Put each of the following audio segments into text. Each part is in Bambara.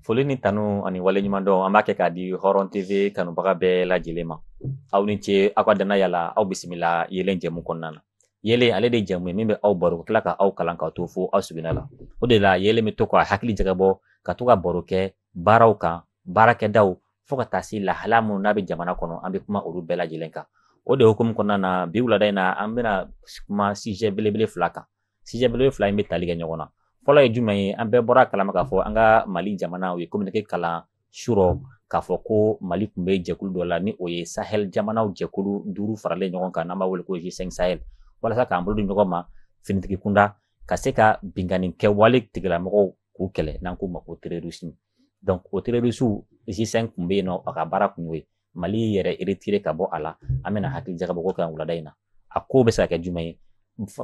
Foli ni tanu ani waleɲuman dɔn an b'a kɛ k'a di Hɔrɔn TV kanubaga bɛɛ lajɛlen ma. Aw ni ce aw ka danaya la aw bisimila yelen jɛmu kɔnɔna na. Yelen ale de jɛmu ye min bɛ aw baro ka tila ka aw kalan k'aw to fo aw suginɛ la. O de la yelen bɛ to ka hakili jagabɔ ka to ka baro kɛ baaraw kan, baarakɛdaw fo ka taa se lahala minnu n'a bɛ jamana kɔnɔ an bɛ kuma olu bɛɛ lajɛlen kan. O de hukumu kɔnɔna na bi wulada in na an bɛna kuma sujet belebele fila kan. Sujet belebele fila in bɛ tali kɛ ɲɔgɔn na. Fɔlɔ ye jumɛn ye an bɛɛ bɔra kalama k'a fɔ an ka Mali jamana u ye communiqué kalan surɔ k'a fɔ ko Mali tun bɛ jɛkulu dɔ la ni o ye Sahel jamanaw jɛkulu 5 faralen ɲɔgɔn kan n'an b'a wele ko G5 Sahel walasa k'an bolo di ɲɔgɔn ma finitigi kunda ka se ka binganni kɛwale tigilamɔgɔw k'u kɛlɛ n'an k'u ma ko terrorisme. Donc o terrorisme G5 tun bɛ yen nɔ a ka baara kun y'o ye Mali yɛrɛ retiré ka bɔ a la an bɛna hakili jagabɔ ko kan wulada in na a ko bɛ se ka kɛ jumɛn ye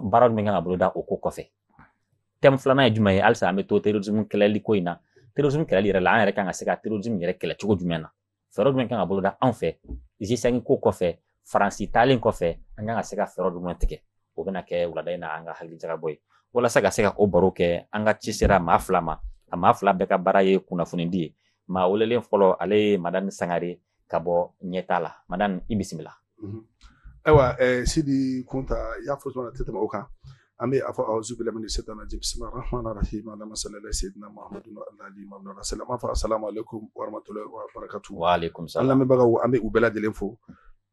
baara jumɛn kan ka boloda o ko kɔfɛ. Thème filanan ye jumɛn ye halisa an bɛ to terrorisme kɛlɛli ko in na terrorisme kɛlɛli yɛrɛ la an yɛrɛ kan ka se ka terrorisme yɛrɛ kɛlɛ cogo jumɛn na fɛɛrɛ jumɛn kan ka boloda anw fɛ G5 ko kɔfɛ Faransi taalen kɔfɛ an kan ka se ka fɛɛrɛ jumɛn tigɛ o bɛna kɛ wulada in na an ka hakili jagabɔ ye walasa ka se ka o baro kɛ an ka ci sera maa fila ma a maa fila bɛɛ ka baara ye kunnafoni di ye maa welelen fɔlɔ ale ye Madani Sangare ka bɔ ɲɛta la Madani i bisimila. Ayiwa Sidi Kunta i y'a fɔ cogo min na tɛ tɛmɛ o kan an bɛ a fɔ awuzu billahi mina shaitanir rajim bismillahir rahmanir rahim allahumma salli ala sayyidina muhammadin wa ala alihi wa sallam an fa assalamu alaikum wa rahmatullahi wa barakatuh. Wa alaikum salam. An lamɛnbagaw an bɛ u bɛɛ lajɛlen fo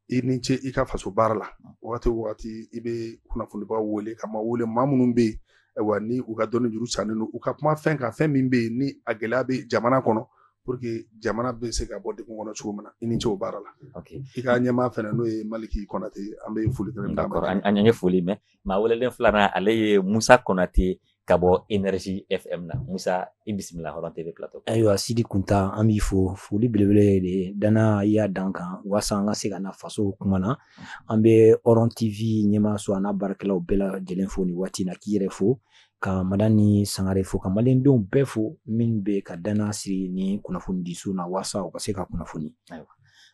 i ni ce i ka faso baara la wagati o wagati i bɛ kunnafonibagaw wele ka maa wele maa minnu bɛ yen ayiwa ni u ka dɔnni juru sannen don u ka kuma fɛn kan fɛn min bɛ yen ni a gɛlɛya bɛ jamana kɔnɔ pour que jamana bɛ se ka bɔ degun kɔnɔ cogo min na i ni ce o baara la. I ka ɲɛmaa fana n'o ye Maliki Konate an bɛ foli kelen d'a ma. An ye foli mɛn maa welelen filanan ale ye Musa Konate ka bɔ Énergie FM na Musa i bisimila Hɔrɔn TV plateau. Ayiwa Sidi Kunta an b'i fo foli belebele de danna i y'a dan kan waasa an ka se ka na faso kuma na an bɛ Hɔrɔn TV ɲɛmaaso a n'a baarakɛlaw bɛɛ lajɛlen fo nin waati in na k'i yɛrɛ fo ka Madani Sangare fo ka maliyɛndenw bɛɛ fo min bɛ ka danna siri ni kunnafoni di so na waasa u ka se ka kunnafoni.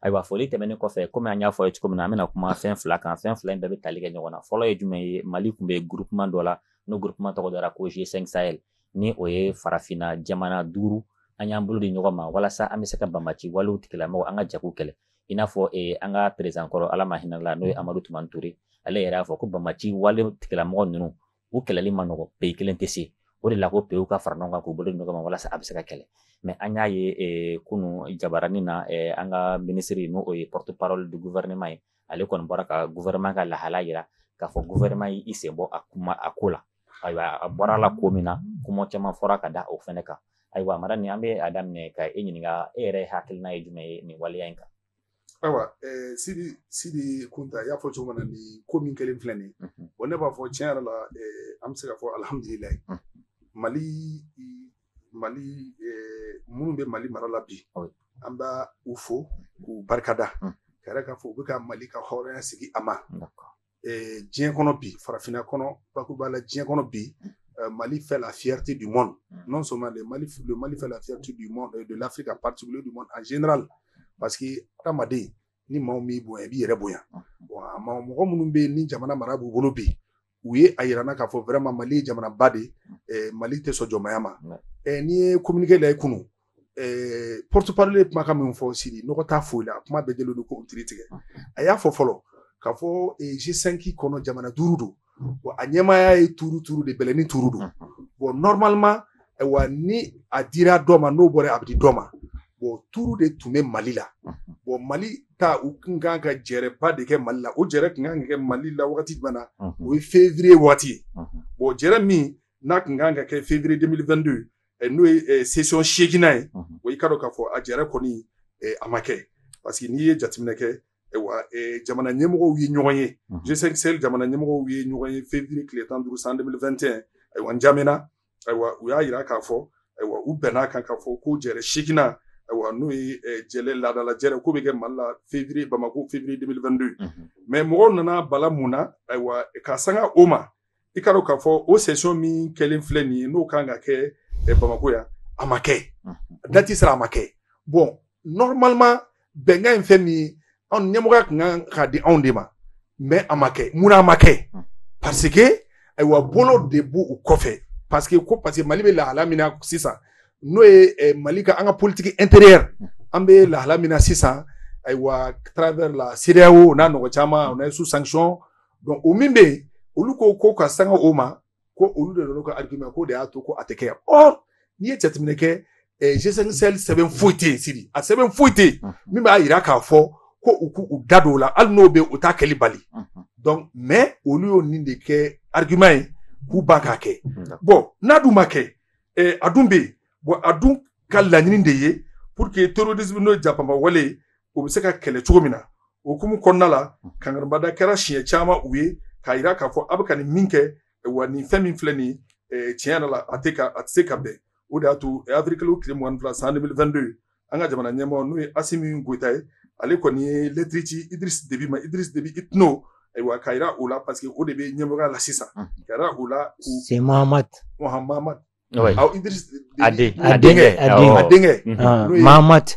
Ayiwa foli tɛmɛnen kɔfɛ komi an y'a fɔ ye cogo min na an bɛna kuma fɛn fila kan fɛn fila in bɛɛ bɛ tali kɛ ɲɔgɔn na fɔlɔ ye jumɛn ye Mali tun bɛ groupement dɔ la n'o groupement tɔgɔ dara ko G5 Sahel ni o ye farafinna jamana 5 an y'an bolo di ɲɔgɔn ma walasa an bɛ se ka banbaci walew tigilamɔgɔ an ka jago kɛlɛ i n'a fɔ an ka président kɔrɔ Ala ma hinɛ la n'o ye Amadu Tumani Ture ale yɛrɛ y'a fɔ ko banbaci wale tigilamɔgɔ ninnu u kɛlɛli ma nɔgɔ pays kelen tɛ se o de la ko pays ka fara ɲɔgɔn kan k'u bolo di ɲɔgɔn ma walasa a bɛ se ka kɛlɛ mais an y'a ye kunun jabaranin na an ka ministre n'o ye porte parole du gouvernement ye ale kɔni bɔra ka gouvernement ka lahala yira k'a fɔ gouvernement yi sen bɔ a ko la ayiwa a bɔra la ko min na kuma caman fɔra ka da o fɛnɛ kan ayiwa Madani an bɛ a daminɛ ka e ɲininka e yɛrɛ hakilina ye jumɛn ye nin waleya in kan. Ayiwa Sidi Kunta i y'a fɔ cogo min na nin ko min kɛlen filɛ nin ye bon ne b'a fɔ tiɲɛ yɛrɛ la an bɛ se ka fɔ alhamdulilayi Mali minnu bɛ Mali mara la bi an b'a u fo k'u barikada ka yɛrɛ k'a fɔ u bɛ ka Mali ka hɔrɔnya sigi a ma diɲɛ kɔnɔ bi farafinna kɔnɔ bakuruba la diɲɛ kɔnɔ bi Mali fait la fierté du monde non seulement le Mali fait la fierté du monde de l'Afrique en particulier du monde en général parce que adamaden ni maa min bonya i b'i yɛrɛ bonya mɔgɔ minnu bɛ yen ni jamana mara b'u bolo bi u ye a yirana k'a fɔ vraiment Mali ye jamanaba de Mali tɛ sɔn jɔnmaya ma n'i ye communiqué lajɛ kunun porte parole ye kumakan min fɔ Sidi nɔgɔ t'a foyi la kuma bɛɛ jɛlen don ko tiri tigɛ a y'a fɔ fɔlɔ k'a fɔ G5 kɔnɔ jamana 5 don bon a ɲɛmaaya ye tuuru de bɛlɛni tuuru don bon normalement wa ni a dira dɔ ma n'o bɔra a bɛ di dɔ ma bon tuuru de tun bɛ Mali la bon Mali ta u kun kan ka jɛrɛba de kɛ Mali la o jɛrɛ kun kan ka kɛ Mali la wagati jumɛn na o ye février waati ye bon jɛrɛ min n'a kun kan ka kɛ février 2022 n'o ye session 8nan ye o i ka dɔn k'a fɔ a jɛrɛ kɔni a ma kɛ parce que n'i ye jateminɛ kɛ jamana ɲɛmɔgɔw ye ɲɔgɔn ye G5 Sahel jamana ɲɛmɔgɔw ye ɲɔgɔn ye février tile 15 san 2021 ayiwa n jamina ayiwa u y'a yira k'a fɔ ayiwa u bɛn'a kan k'a fɔ ko jɛrɛ 8nan ayiwa n'o ye jɛlɛ laadala jɛrɛ ko bɛ kɛ Mali la février Bamako février 2022 mais mɔgɔw nana bala mun na ayiwa ka sanga o ma i ka dɔn k'a fɔ o session min kɛlen filɛ nin ye n'o kan ka kɛ Bamako yan a ma kɛ date sera a ma kɛ bon normalement bɛnkan in fɛn min anw ɲɛmɔgɔya kun kan ka di anw de ma mais a ma kɛ mun na a ma kɛ parce que ayiwa bolo de b'u kɔfɛ parce que Mali bɛ lahala min na sisan n'o ye Mali ka an ka politique intérieure an bɛ lahala min na sisan ayiwa travers la CEDEAO n'a ɲɔgɔn caman on est sous sanction donc o min bɛ yen olu ko ka sanga o ma ko olu de n'o ka argument ko de y'a to ko a tɛ kɛ or n'i ye jateminɛ kɛ G5 Sahel sɛbɛn foyi tɛ yen Sidi a sɛbɛn foyi tɛ yen min b'a yira k'a fɔ ko u da don o la hali n'o bɛ u t'a kɛli bali donc mais olu y'o nin de kɛ argument ye k'u ba k'a kɛ bon n'a dun ma kɛ a dun bɛ yen bon a dun ka laɲini de ye pour que terrorisme n'o japama wale o bɛ se ka kɛlɛ cogo min na o hukumu kɔnɔna la kangaribada kɛra siɲɛ caman u ye k'a yira k'a fɔ a bɛ ka nin min kɛ wa nin fɛn min filɛ nin tiɲɛ yɛrɛ la a tɛ se ka bɛn o de y'a to avril tile 22 san 2022 an ka jamana ɲɛmɔgɔ n'o ye Assimi Goïta ye ale kɔni ye lettre ci Idriss Déby ma Idriss Déby Itno ayiwa k'a yira o la parce que o de bɛ ɲɛmɔgɔya la sisan k'a yira o la c'est Mahamad aw Idriss a denkɛ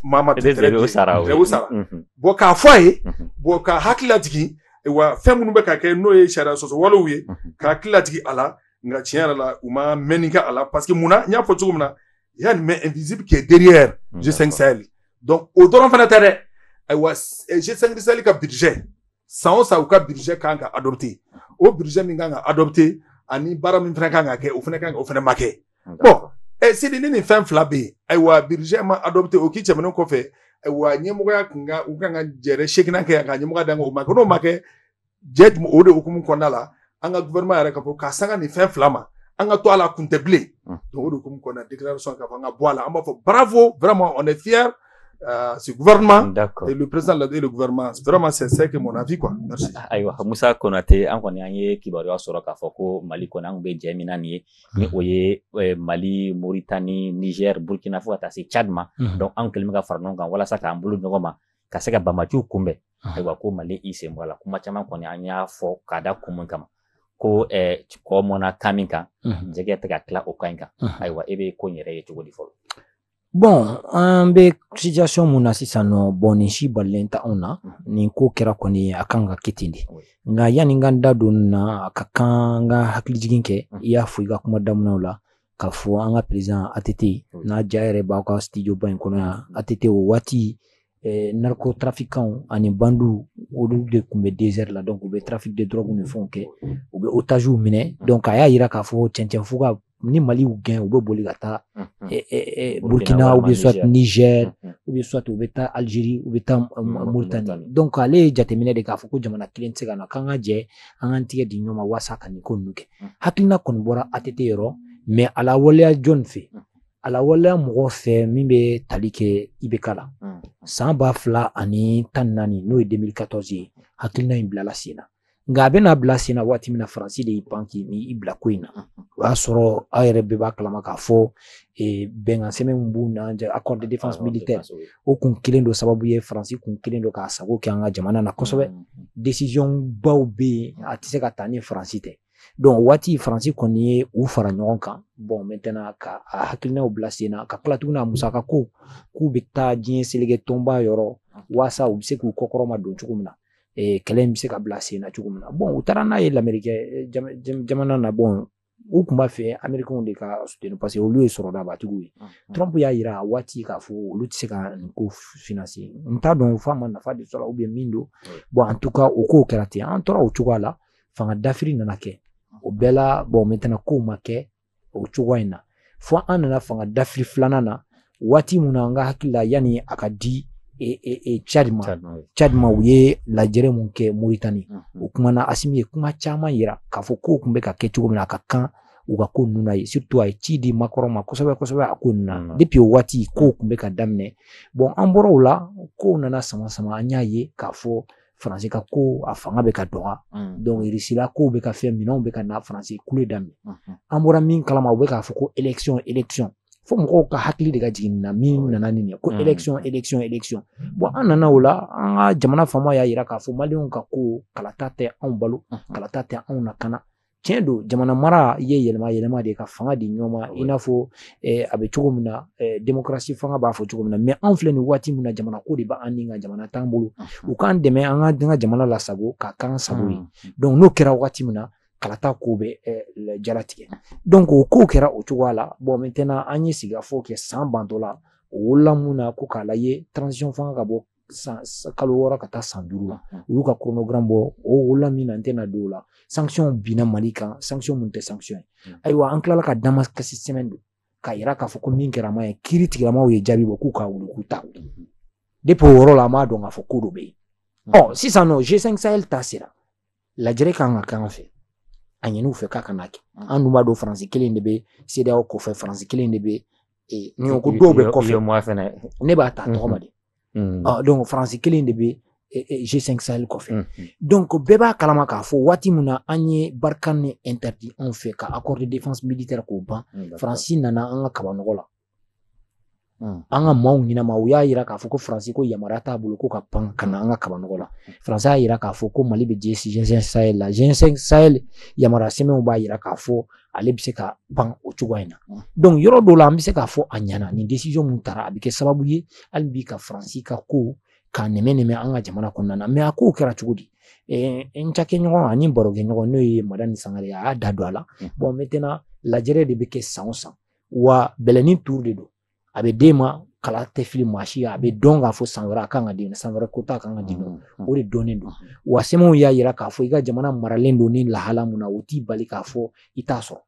Mahamad o sara bon k'a fɔ a ye bon ka hakili lajigin wa fɛn minnu bɛ ka kɛ n'o ye sariya sɔsɔ walew ye ka hakili lajigin a la nka tiɲɛ yɛrɛ la u ma mɛnni kɛ a la parce que munna n y'a fɔ cogo min na il y a une main invisible qui est derrière G5 Sahel donc o dɔrɔn fana tɛ dɛ ayiwa G5 Sahel ka budget san o san u ka budget kan ka adopté o budget min kan ka adopté ani baara min fana kan ka kɛ o fana kan ka o fana ma kɛ bon Sidi ni nin fɛn fila bɛ yen ayiwa budget ma adopté o k'i tɛmɛnen kɔfɛ ayiwa ɲɛmɔgɔya u kan ka jɛrɛ seginna kɛ ka ɲɛmɔgɔya dan o ma kɛ n'o ma kɛ jɛ o de hukumu kɔnɔna la an ka gouvernement yɛrɛ ka fɔ k'a sanga nin fɛn fila ma an ka to a la kun tɛ bilen donc o de hukumu kɔnɔna déclaration ka fɔ an ka bɔ a la an b'a fɔ bravo vraiment on est fiers ce gouvernement et le président et le gouvernement vraiment c'est que mon avis quoi merci. Ayiwa Musa Konate an kɔni an ye kibaruya sɔrɔ k'a fɔ ko Mali kɔni an bɛ jɛ min na nin ye ni o ye Mali Mauritanie Niger Burkina fo ka taa se Tchad ma donc an kɛlen bɛ ka fara ɲɔgɔn kan walasa k'an bolo ɲɔgɔn ma ka se ka bamaciw kunbɛn ayiwa ko Mali i sen bɔ a la kuma caman kɔni an y'a fɔ k'a da kun min kama ko kɔ mɔna kan min kan jɛgɛ tɛ ka tila o kan in kan ayiwa e bɛ ko in yɛrɛ ye cogo di fɔlɔ. Bon an bɛ situation mun na sisan nɔ bon nin si balilen tɛ anw na nin ko kɛra kɔni a kan ka kɛ ten de nka yanni n ka n da don na a ka kan n ka hakilijigin kɛ i y'a fɔ i ka kuma daminɛw la k'a fɔ an ka président ATT n'a ja yɛrɛ b'aw ka studio ba in kɔnɔ yan ATT o waati narcotrafiquants ani bandiw olu de tun bɛ désert la donc u bɛ trafic de drogue ni fɛnw kɛ u bɛ otages minɛ donc a y'a yira k'a fɔ cɛncɛn fo ka ni Mali y'u gɛn u bɛ boli ka taa Burkina ou bien soit Niger ou bien soit u bɛ taa Algérie u bɛ taa Mauritanie donc ale ye jateminɛ de k'a fɔ ko jamana kelen tɛ se ka na k'an ka jɛ an k'an tigɛ di ɲɔgɔn ma walasa ka nin ko ninnu kɛ hakilina kɔni bɔra ATT yɔrɔ mais a lawaleya jɔn fɛ a lawaleya mɔgɔ fɛ min bɛ tali kɛ IBK la san 2014 n'o ye 2014 ye hakilina in bilala sen na nka a bɛna bila sen na waati min na Faransi de y'i pan k'i bila ko in na o y'a sɔrɔ aw yɛrɛ bɛɛ b'a kalama k'a fɔ bɛnkan sɛbɛn min b'u na accord de défense militaire o kun kelen don sababu ye Faransi kun kelen don k'a sago kɛ an ka jamana na kosɛbɛ décision baw bɛ yen a tɛ se ka taa ni Faransi tɛ donc waati Faransi kɔni ye u fara ɲɔgɔn kan bon maintenant ka a hakilinaw bila sen na ka tila tuguni a musaka ko k'u bɛ taa diɲɛ seleke tɔnba yɔrɔ walasa u bɛ se k'u kɔkɔrɔ ma don cogo min na kɛlɛ in bɛ se ka bila sen na cogo min na bon u taara n'a ye l'Amérique jamana na bon u tun b'a fɛ Américains de ka soutenir parce que olu ye sɔrɔdabatigiw ye Trump y'a yira a waati k'a fɔ olu tɛ se ka nin ko financer n t'a dɔn f'a ma nafa de sɔrɔ ou bien min don bon en tout cas o kow kɛra ten an tora o cogoya la fanga dafiri nana kɛ o bɛɛ la bon maintenant kow ma kɛ o cogoya in na fo an nana fanga dafiri filanan na waati mun na an ka hakili la yanni a ka di Tchad ma u ye lajɛrɛ mun kɛ Mauritanie o kuma na Assimi ye kuma caman yira k'a fɔ kow tun bɛ ka kɛ cogo min na a ka kan u ka ko ninnu na ye surtout a ye ci di Macron ma kosɛbɛ kosɛbɛ a ko ninnu na depuis o waati kow tun bɛ ka daminɛ bon an bɔra o la kow nana sama sama an y'a ye k'a fɔ Faransi ka ko a fanga bɛ ka dɔgɔya donc Russie kow bɛ ka fɛn minɛnw bɛ ka na Faransi kule daminɛ an bɔra min kalama u bɛ k'a fɔ ko élection fo mɔgɔw ka hakili de ka jigin na min nana nin ye ko élection bon an nana o la an ka jamana faama y'a yira k'a fɔ maliyɛnw ka ko kalata tɛ anw balo kalata tɛ anw lakana tiɲɛ don jamana mara ye yɛlɛma de ka fanga di ɲɔgɔn ma i n'a fɔ a bɛ cogo min na démocratie fanga b'a fɔ cogo min na mais anw filɛ nin waati min na jamana ko de b'an ni ka jamana t'an bolo u k'an dɛmɛ an ka jamana lasago k'a k'an sago ye donc n'o kɛra waati min na kalata ko bɛ jalatigɛ donc o ko kɛra o cogoya la bon maintenant an ye sigikafɔ kɛ san bantɔ la o wolola mun na ko k'a lajɛ transition fanga ka bɔ kalo 6 ka taa san 5 la u y'u ka chronogramme bɔ o wolola min na n tɛna don o la sanction binna Mali kan sanction mun tɛ sanction ye ayiwa an tilala ka damakasi semaine don k'a yira k'a fɔ ko min kɛra ma ye kiiri tigilamaw ye jaabi bɔ k'u k'a wuli k'u ta wuli depuis o yɔrɔ la an b'a dɔn k'a fɔ ko dɔ bɛ yen sisan nɔ G5 Sahel ta sera lajɛrɛ kan ka k'an fɛ a ɲin'u fɛ k'a kana kɛ an dun b'a dɔn Faransi kelen de bɛ CEDEAO kɔfɛ Faransi kelen de bɛ ni ko dɔw bɛ kɔfɛ ne b'a ta tɔgɔma de donc Faransi kelen de bɛ G5 Sahel kɔfɛ donc bɛɛ b'a kalama k'a fɔ waati min na an ye Barkhane interdit anw fɛ ka accord de défense militaire k'o ban Faransi nana an ka kabanɔgɔ la an ka maaw ɲinama u y'a yira k'a fɔ ko Faransi ko yamaruya t'a bolo ko ka pan ka na an ka kabanɔgɔ la Faransi y'a yira k'a fɔ ko Mali bɛ G5 Sahel la G5 Sahel yamaruya sɛbɛnw b'a yira k'a fɔ ale bɛ se ka pan o cogoya in na donc yɔrɔ dɔw la an bɛ se k'a fɔ a ɲana nin décision mun tara a bɛ kɛ sababu ye hali bi ka Faransi ka ko k'a nɛmɛ an ka jamana kɔnɔna na mais a kow kɛra cogo di n cakɛɲɔgɔn ani barokɛɲɔgɔn n'o ye Madani Sangare a y'a da don a la bon maintenant lajɛrɛ de bɛ kɛ san o san wa bɛlɛnin tour de don a bɛ d'e ma kala tɛ fili maa si a bɛ dɔn k'a fɔ san wɛrɛ a kan ka di san wɛrɛ kota a kan ka di o de dɔnnen don wa sɛbɛnw y'a yira k'a fɔ i ka jamana maralen don ni lahala mun na o t'i bali k'a fɔ i t'a sɔrɔ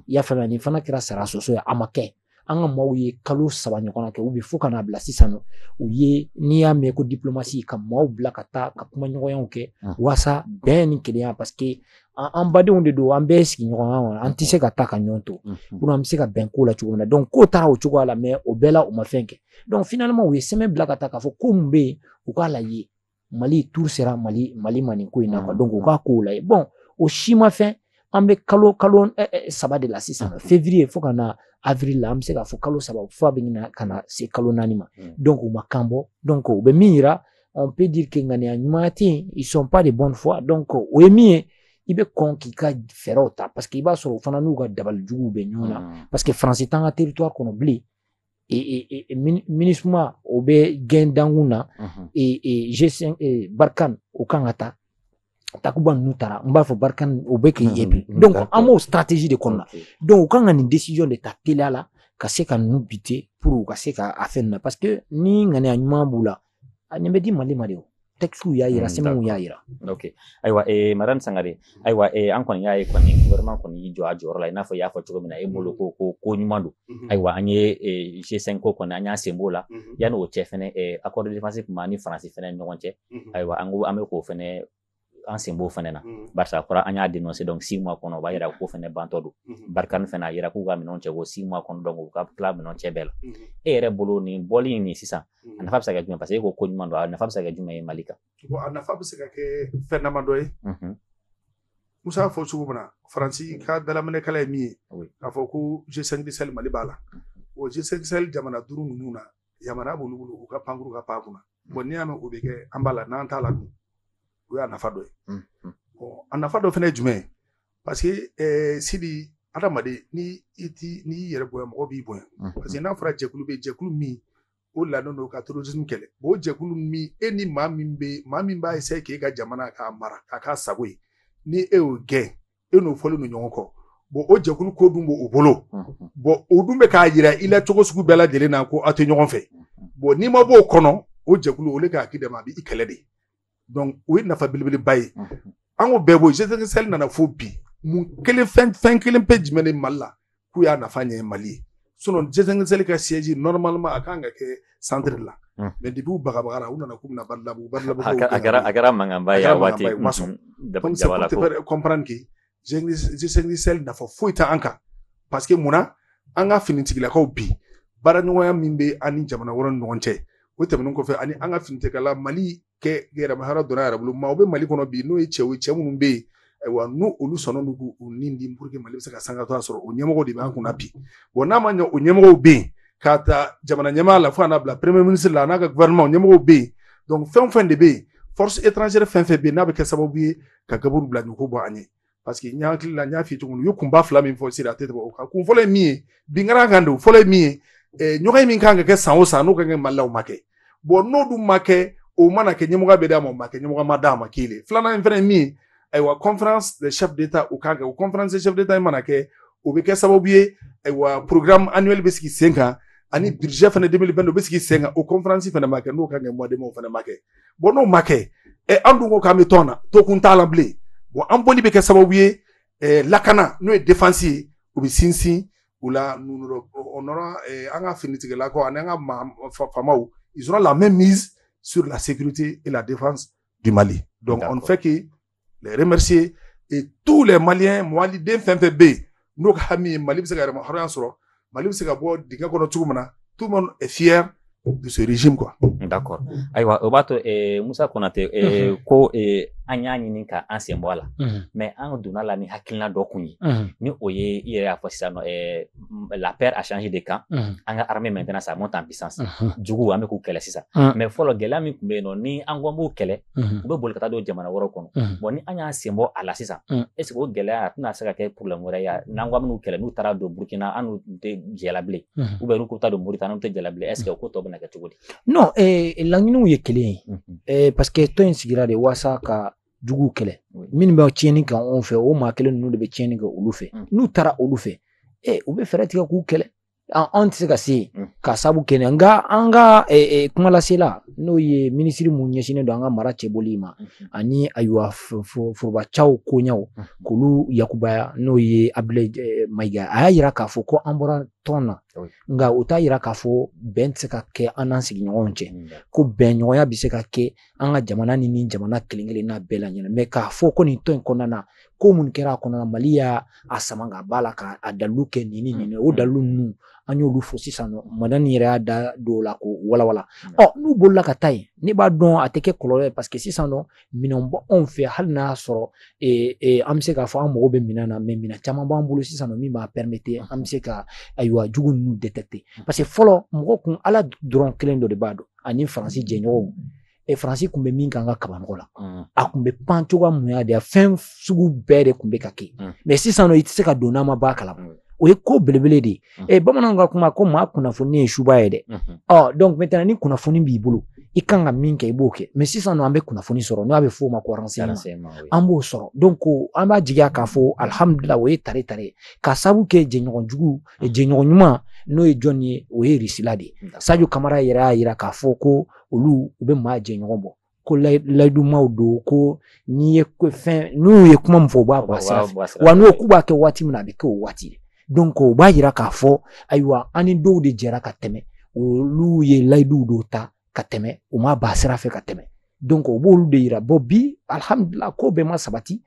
i y'a faamuya nin fana kɛra sara sɔsɔ ye a ma kɛ an ka maaw ye kalo 3 ɲɔgɔn kɛ u bɛ fo ka n'a bila sisan nɔ u ye n'i y'a mɛn ko diplomasi ka maaw bila ka taa ka kuma ɲɔgɔnyaw kɛ waasa bɛn ni kelenya parce que an badenw de don an bɛɛ sigi ɲɔgɔn kan an tɛ se ka taa ka ɲɔgɔn to pour an bɛ se ka bɛn ko la cogo min na donc ko taara o cogoya la mais o bɛɛ la u ma fɛn kɛ donc finalement u ye sɛbɛn bila ka taa k'a fɔ ko mun bɛ yen u k'a lajɛ Mali tour sera Mali ma nin ko in na quoi donc u k'a kow lajɛ bon o si ma fɛn an bɛ kalo 3 de la sisan février fo ka na avril la an bɛ se k'a fɔ kalo 3 fo a bɛ ɲina ka na se kalo 4 ma donc u ma kan bɔ donc u bɛ min yira on peut dire que ŋaniya ɲuman tɛ yen ils sont pas de bonne foi donc o ye min ye i bɛ kɔn k'i ka fɛɛrɛw ta parce que i b'a sɔrɔ o fana n'u ka dabalijuguw bɛ ɲɔgɔn na parce que Faransi t'an ka territoire kɔnɔ bilen MINUSMA o bɛ gɛn dankun na G5 Barkhane o kan ka taa Takuba ninnu taara n b'a fɔ Barkhane o bɛ k'i ye bi donc an b'o stratégie de kɔnɔna donc u kan ka nin décision de ta teliya la ka se ka ninnu bite pour u ka se ka a fɛn ninnu na parce que ni ŋaniya ɲuman b'u la a nin bɛ di Mali ma de o texte y'a yira sɛbɛnw y'a yira ok ayiwa Madani Sangare ayiwa an kɔni y'a ye kɔni gouvernement kɔni y'i jɔ a jɔyɔrɔ la i n'a fɔ i y'a fɔ cogo min na e bolo ko ɲuman don ayiwa an ye G5 ko kɔni an y'an sen b'o la yanni o cɛ fɛnɛ accord de défense tun b'an ni Faransi fɛnɛ ɲɔgɔn cɛ ayiwa an bɛ k'o fɛnɛ an sen b'o fɛnɛ na barisa fɔra an y'a dénoncer donc 6 mois kɔnɔ o b'a yira ko fɛnɛ bantɔ don Barkhane fɛnɛ a yira k'u ka minɛnw cɛ ko 6 mois kɔnɔ donc u ka tila minɛnw cɛ bɛɛ la e yɛrɛ bolo nin bɔli in nin sisan a nafa bɛ se ka kɛ jumɛn parce que e ko ɲuman don a nafa bɛ se ka kɛ jumɛn ye Mali kan bon a nafa bɛ se ka kɛ fɛn dama dɔ ye Musa y'a fɔ cogo min na Faransi ka dalaminɛkala ye min ye k'a fɔ ko G5 Sahel Mali b'a la o G5 Sahel jamana 5 ninnu na yamana b'olu bolo u ka pankuru ka pan kunna bon n'i y'a mɛn o bɛ kɛ an b'a la n'an t'a la dun o y'a nafa dɔ ye bon a nafa dɔ fɛnɛ ye jumɛn ye parce que Sidi adamaden n'i yɛrɛ bonya mɔgɔ b'i bonya parce que n'a fɔra jɛkulu bɛ jɛkulu min o ladon don ka terrorisme kɛlɛ bon o jɛkulu min e ni maa min b'a essayer k'e ka jamana k'a mara k'a k'a sago ye ni e y'o gɛn e n'o fɔlen no ɲɔgɔn kɔ bon o jɛkulu ko dun b'o bolo bon o dun bɛ k'a yira i la cogo sugu bɛɛ lajɛlen na ko aw tɛ ɲɔgɔn fɛ bon n'i ma bɔ o kɔnɔ o jɛkulu o le k'a k'i dɛmɛ a bɛ i kɛlɛ de donc o ye nafa belebeleba ye an ko bɛɛ bɔ G5 Sahel nana fo bi mun kelen fɛn kelen pe jumɛn de Mali la k'u y'a nafa ɲɛ Mali ye sinon G5 Sahel ka siège normalement a kan ka kɛ centre la mais depuis u bagabagara u nana k'u bɛna Barilabugu a kɛra mankanba ye a waati donc c'est pour te faire comprendre que G5 Sahel nafa foyi tɛ an kan parce que munna an ka finitigilakaw bi baaraɲɔgɔnya min bɛ an ni jamana wɛrɛw ni ɲɔgɔn cɛ o tɛmɛnen kɔfɛ ani an ka finitigilala Mali kɛ yɛrɛmahɔrɔ donna yɛrɛ bolo maa o bɛ Mali kɔnɔ bi n'o ye cɛ minnu bɛ yen ayiwa n'u olu sɔnna k'u nin di pour que Mali bɛ se ka sanga to a sɔrɔ o ɲɛmɔgɔ de b'an kunna bi bon n'a ma ɲɛ o ɲɛmɔgɔw bɛ yen k'a ta jamana ɲɛmaa la fo ka n'a bila premier ministre la n'a ka gouvernement ɲɛmɔgɔw bɛ yen donc fɛn o fɛn de bɛ yen force étrangère fɛn fɛn bɛ yen n'a bɛ kɛ sababu ye ka gaburu bila nin ko bɔ an ye parce que n y'a hakili la n y'a f'i ye cogo min u ye kunba 2 min fɔ Sira a tɛ tɛmɛ o kan kun fɔlɔ ye min ye binkara kan don fɔlɔ ye min ye ɲɔgɔn min kan ka kɛ san o san n'o kan ka kɛ Mali la o ma kɛ bon n'o dun ma kɛ o mana kɛ ɲɛmɔgɔ bɛ d'a ma o ma kɛ ɲɛmɔgɔ ma d'a ma kelen filanan in fana ye min ye aywa conférence des chefs d'état au kan o conférence des chefs d'état mana ke o be ke sababu ye aywa programme annuel be sigi senka ani budget fana 2022 be sigi senka o conférence fana make no kan mois de mo fana make bon no make e andu ko kam tona to kun tala blé bon an boli be ke sababu ye lakana no e défensier o be sinsin ou là on aura anga finiti la ko anga famau ils auront la même mise sur la sécurité et la défense du Mali. Donc on ne fait que les remercier et tous les Maliens Mali den fenfe B nous hami Mali se ga ma horan soro Mali se ga bo diga ko no tugumana tout le monde est fier de ce régime quoi. D'accord. Aywa obato Moussa Konate ko anya nyini ka ansembo ala mais an donna la ni hakilna do kunyi ni oye ire afosano la paire a changé de camp anga armée maintenant ça monte en puissance jugu ame ku kele sisa mais folo gela mi kumbe no ni angombo kele ube bol kata do jamana woro kono bon ni anya ansembo ala sisa est ce que gela tuna saka ke pour le moreya nangwa mu kele nu tara do Burkina anu de gela blé ube nu ko ta do Mauritanie te gela blé est ce que ko to bana ka tugudi non langinu ye kele parce que to insigira de wasa ka jugu kele min ba tieni kan on fait o ma kele nu de be tieni ga olu fe nu tara olu fe u be ferati ka ku kele an tse ka se ka sabu kene anga kuma la sela no ye ministre mu nyesine do anga mara chebolima ani aywa furba chao ko nyawo kulu yakubaya no ye able maiga ayira ka fo ko ambora tona nga utayira ka fo bentse ka ke anansi nyonche ko benyoya biseka ke anga jamana ni jamana kelingele na bela nyana me ka fo ko ni to konana ko mun kera konana Malia asamanga bala ka adaluke nini o dalunu anyo lu fo sisano madani yera da do la ko wala nu bolla ka tay ni ba don ateke kolore parce que sisano minombo on fait halna soro amse ka fo amogo be minana me mina chama ba mbulu sisano mi ma permettre amse ka aywa jugu nu détecter parce que folo mogo kun ala dron klendo de bado ani français jenyo français kumbe minga nga kabangola akumbe panchoga muya de fin sugu bere kumbe kake mais sisano itse ka dona ma ba kala o ko belebele de bamananga kuma ko ma kuna foni shuba yede donc maintenant ni kuna foni bi bulu ikanga minka iboke mais si ça no ambe kuna foni soro no abe fo ma ko renseignement ambo soro donc amba jiga ka fo alhamdulillah we tare ka sabu ke jenyo jugu jenyo nyuma no e jonni o e risilade Sadio Camara yira ka fo ko olu ube ma jenyo bo ko laidu maudo ko ni ko fin no ye kuma mfo ba wanu kuba ke wati mna be ko wati donc ba yira ka fo aywa ani do de jera ka teme olu ye laidu do ta ka teme o ma basira fe ka teme donc o bolu de yira bobi alhamdulillah ko be ma sabati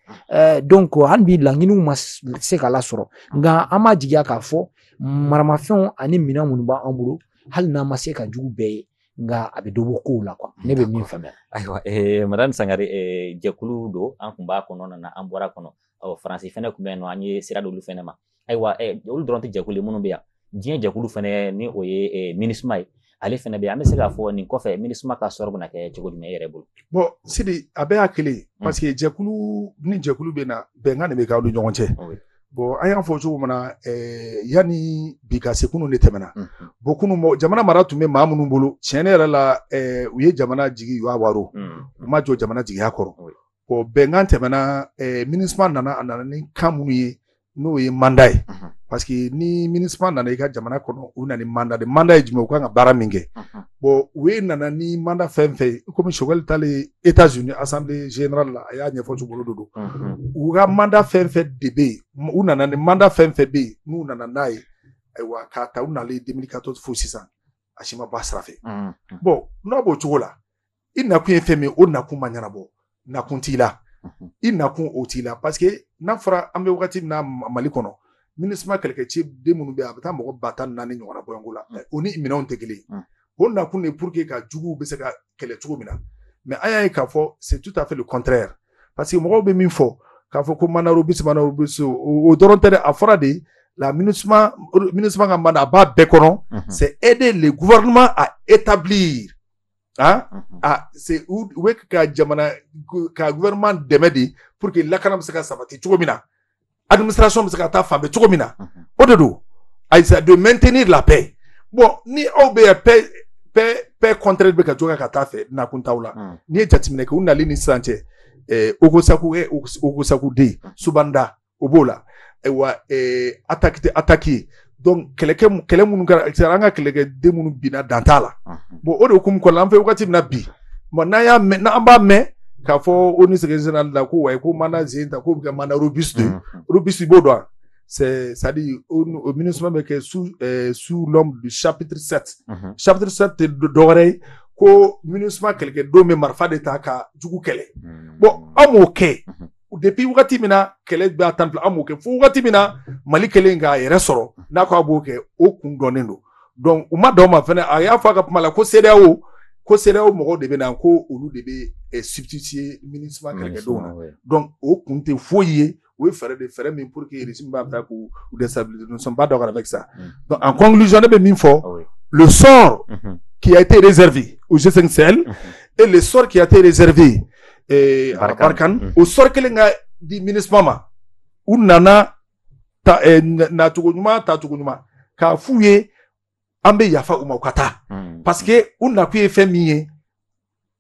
donc han bi langinu mas se kala soro nga ama jiga ka fo maramafon ani mina mun ba ambulo hal na ma se ka jugu be nga abe dobo ko la quoi ne be min famel aywa madan sangari jekulu do an kumba kono na ambora kono o français fene kumbe no anyi sira do lu fene ma aywa olu dronte jekulu munu be ya dien jekulu fene ni oye ministre ale fene be amese ka fo ni kofe ministre ka sorbo na ke jekulu me yerebul bon sidi abe akili parce que jekulu ni jekulu be na be ngane be ka do nyonche bon ayan fo jo mana yani bika sekunu ne temena bokunu mo jamana maratu me mamunu bolo chenera la uye jamana jigi yo awaro ma jo jamana jigi hakoro ko bengan temena ministre nana ni kamunu ye no ye mandai parce que ni ministre nana ka jamana kono una ni mandai jime ko nga bara minge bo we nana ni manda fenfe comme chogel tale États-Unis assemblée générale la ya nyefo chubolo dodo uga manda fenfe debe una nana manda fenfe be nu nana nai aywa kata una le 2014 fo 600 ashima basrafe bo no bo chogola ina ku enfeme ona ku manyana bo na kuntila ina ku otila parce que na fara ambe wakati na Mali kono ministre quelque type de munu be abata mo batan nani nyora boyangola oni imina on tegele on ku ne pour que ka jugu be se ka kele tugo mina mais aya ka fo c'est tout à fait le contraire parce que mo be min fo ka fo ko manaro biso o dorontere afora de la ministre ka manda ba be kono c'est aider le gouvernement à établir c'est où ka jamana ka gouvernement demedi pour que lakana se ka sabati tugo mina administration se ka ta fambe tugo mina ododo aisa de maintenir la paix bon ni obe paix contraire be ka tugo ka ta fe na kuntawla ni jatimine ka unali ni sanche Ogosaku de Subanda Obola ewa attaqué donc kele munu karanga kele de munu bina dantala bon o de kum ko lampe wakati na bi mo na ya na amba me ka fo oni secrétaire la ko way ko mana zinta ko ga mana robuste bodo c'est ça dit au ministère mais que sous l'homme du chapitre 7 chapitre 7 de d'oreille ko ministère quelque do me marfa de ta ka jugu kele bon amoke depuis wakati mina kele ba temple amoke fu wakati mina mali kele nga yere soro na ko aboke o kun donendo donc uma do ma fene aya fa ka mala ko CEDEAO mo de be na ko olu de be substituer ministère quelque do donc o kun te foyer oui faire des frais mais pour que les régime ba ko ou déstabiliser nous ne sommes pas d'accord avec ça donc en conclusion de Minfo le sort qui a été réservé au G5 Sahel et le sort qui a été réservé à Barkhane au sort que les di ministre mama ou nana ta na tugunuma ka fouye ambe yafa umakata parce que on n'a pu faire mieux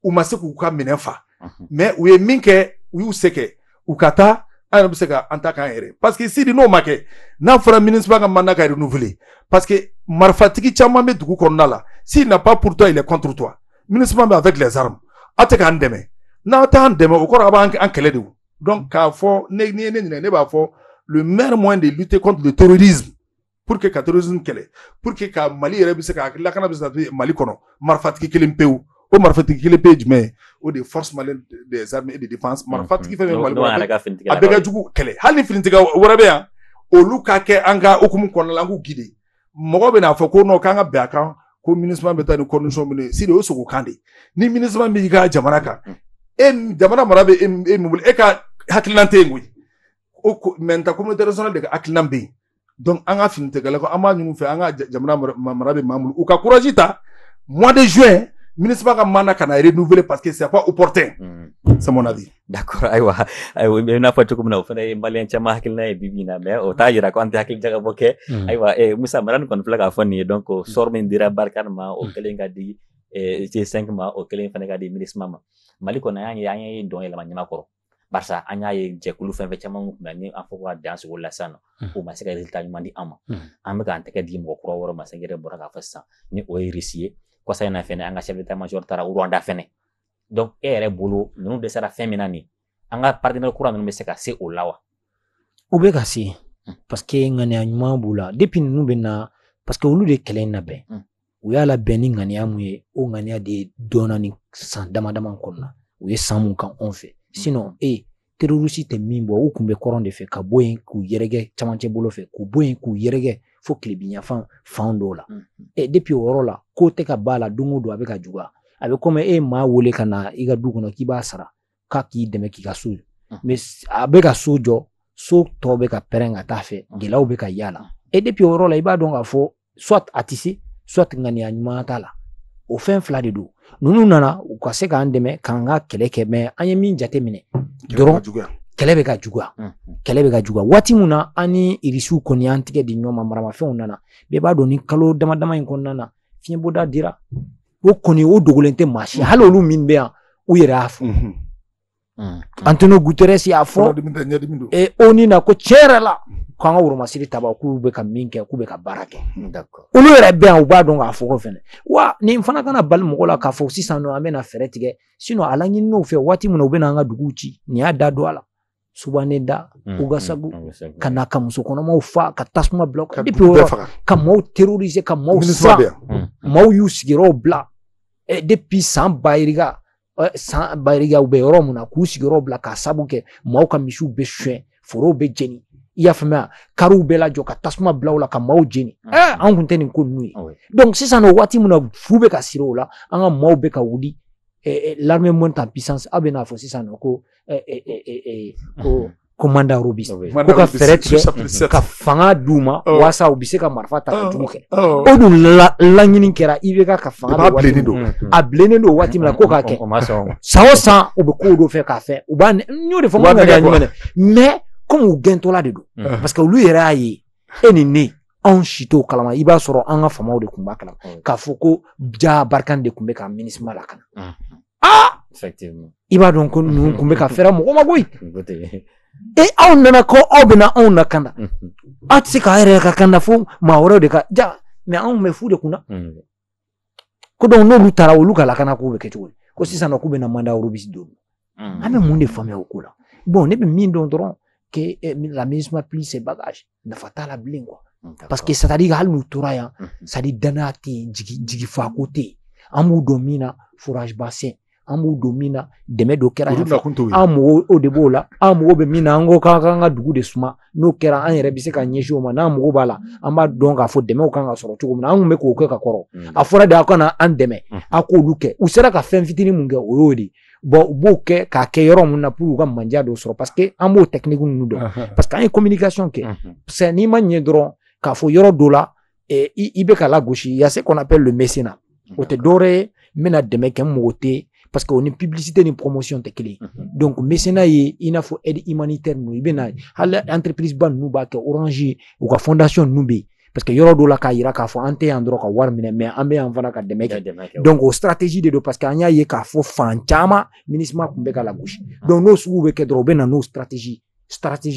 ou maseku ka menefa mais ou minke ou seke ukata ana biseka antaka ere parce que si di no make na fera ministre ba manna ka renouveler parce que marfatiki chama me dugu konnala s'il n'a pas pour toi il est contre toi ministre ba avec les armes ateka ndeme na ta ndeme o kora ba en kele de donc ka fo ne ba fo le meilleur moyen de lutter contre le terrorisme pour que le terrorisme kele pour que ka Mali ere biseka la kana biseka Mali kono marfatiki kelimpeu o marfatiki kelimpeu mais ou des forces maliennes des armées et de défense marfatiki fait Mali abega jugu kele hali filintiga warabe ya oluka ke anga okumu kono langu guide mogo be na fo ko no kanga be aka ko ministre beta ni condition mine si de oso ko kande ni ministre mi ga jamana ka jamana marabe mubul e ka haklante ngui o menta communauté régionale de haklambe donc anga filintiga la ko ama ñu fe anga jamana marabe mamul o ka courage ta mois de juin ministre ba mana kana renouveler parce que c'est pas opportun c'est mon avis d'accord aywa na fatu ko na fane mbalien chama hakil na bibina mais o tajira ko ante hakil jaga boke aywa Moussa maran kon flaga fani donc sormen dira Barkhane ma o kelenga di G5 ma o kelen fane ga di ministre mama maliko na yanyi don ele manyama koro barsa anya ye jekulu fenfe chama ngani afoko dance wala sana o masika resultat mandi ama amga ante ka di mo koro woro masengere boraka fassa ni o irisier ko sayna fene anga chef d'état-major tara Rwanda fene donc ere bolo nous de sera féminine anga partenaire courant nous meseka c'est au lawa ou be kasi parce que ngani anyuma bula depuis nous bena parce que olu de kelen na be ou ya la beni ngani amuye o ngani de donani sans dama konna ou ye samu kan on fait sinon terroriste te mimbo ou kumbe courant de fait ka boyen ku yerege chamanche bolo fait ku boyen ku yerege faut que les binya fando la et depuis orola côté ka bala dungu do avec juga avec comme ma wole kana iga du kono ki ba sara ka ki deme ki ka su mais avec ka sojo so to be ka perenga ta fe gelaw be ka yala et depuis orola iba donc afo soit atisi soit ngani anyuma tala au fin fla de do nunu nana u ka se ka andeme kanga keleke mais anye min jate mine doron kelebe ka juga wati muna ani irisu koni antike di nyoma marama fe onana be ba do ni kalo dama in konnana fiye boda dira o koni o dogolente machi halolu min be u yera afu Antonio Guterres ya fo e oni na ko cherela ko nga wuro masiri taba ku be ka minke ku be ka barake d'accord ulu yera be u ba do nga fo ko fene wa ni mfana kana bal mo la ka fo sisano amena feretige sino alanyi no fe wati muna ube na nga duguchi ni ada do ala subaneda ugasagu kana kamuso kono mo fa ka tasma block depuis ka mo terroriser ka mo sa mo yusigiro bla e depuis sans bayriga ube romuna kusigiro bla ka sabuke mo ka mishu be chien foro be jeni iya fama karu be la joka tasma bla la ka mo jeni an kunteni ko nui donc si ça no wati muna fube ka siro la anga mo be ka wudi l'armée monte en puissance abena fo si ça no ko commanda robis ko ka ferete ka fanga duma wasa ubise ka marfata ka tumuke odu la nyini kera ibeka ka fanga a blenendo wati mla ko ka ke sawo san ube ko do fe ka fe uba nyo de fo mo ga nyene mais comme u gento la de do parce que lui era yi enini on chito kalama iba soro anga famaw de kumba kalama ka foko ja Barkhane de kumbe ka ministre malakana Effectivement. I b'a dɔn ko ninnu kun bɛ ka fɛrɛ mɔgɔ ma koyi. Écoutez. Aw nana ko aw bɛna anw nakanda. Aw tɛ se k'a yɛrɛ ka kanda fo maa wɛrɛw de ka ja mais anw bɛ fu de kunna. Ko donc n'olu taara olu ka lakana k'u bɛ kɛ cogo di ko sisan nɔ k'u bɛna mandat Eurobis don. An bɛ mun de faamuya o ko la. Bon ne bɛ min dɔn dɔrɔn que la MINUSMA plie ses bagages nafa t'a la bilen quoi. Parce que c'est à dire hali n'u tora yan c'est à dire danaya tɛ yen jigi faako tɛ yen an b'u dɔn min na forage bassin an b'u dɔn min na dɛmɛ dɔ kɛra yan fɛ an mɔgɔw o de b'o la an mɔgɔw bɛ min na an ko k'an ka dugu de suma n'o kɛra an yɛrɛ bɛ se ka ɲɛsin o ma n'an mɔgɔw b'a la an b'a dɔn k'a fɔ dɛmɛw kan ka sɔrɔ cogo min na an kun bɛ k'o kɛ ka kɔrɔ a fɔra de aw kana an dɛmɛ a k'olu kɛ u sera ka fɛn fitinin mun kɛ o y'o de bon u b'o kɛ k'a kɛ yɔrɔ mun na pour u ka manja dɔ sɔrɔ parce que an b'o technique ninnu dɔn parce que an ye communication kɛ parce que n'i ma ɲɛ dɔrɔn k'a fɔ yɔrɔ dɔ la i bɛ ka lagosi il y a ce qu'on appelle le mécénat o tɛ dɔwɛrɛ ye n bɛna dɛmɛ kɛ n mago tɛ parce que o ni publicité ni promotion tɛ kelen donc mécénat ye i n'a fɔ aide humanitaire ninnu i bɛna hali entreprise ba ninnu b'a kɛ Orange u ka fondation ninnu bɛ yen parce que yɔrɔ dɔ la k'a yira k'a fɔ an tɛ yan dɔrɔn ka wari minɛ mais an bɛ yan fana ka dɛmɛ kɛ donc o stratégie de don parce que an y'a ye k'a fɔ fan caman MINUSMA kun bɛ ka lagosi donc n'o sugu bɛ kɛ dɔrɔn u bɛ na n'o stratégie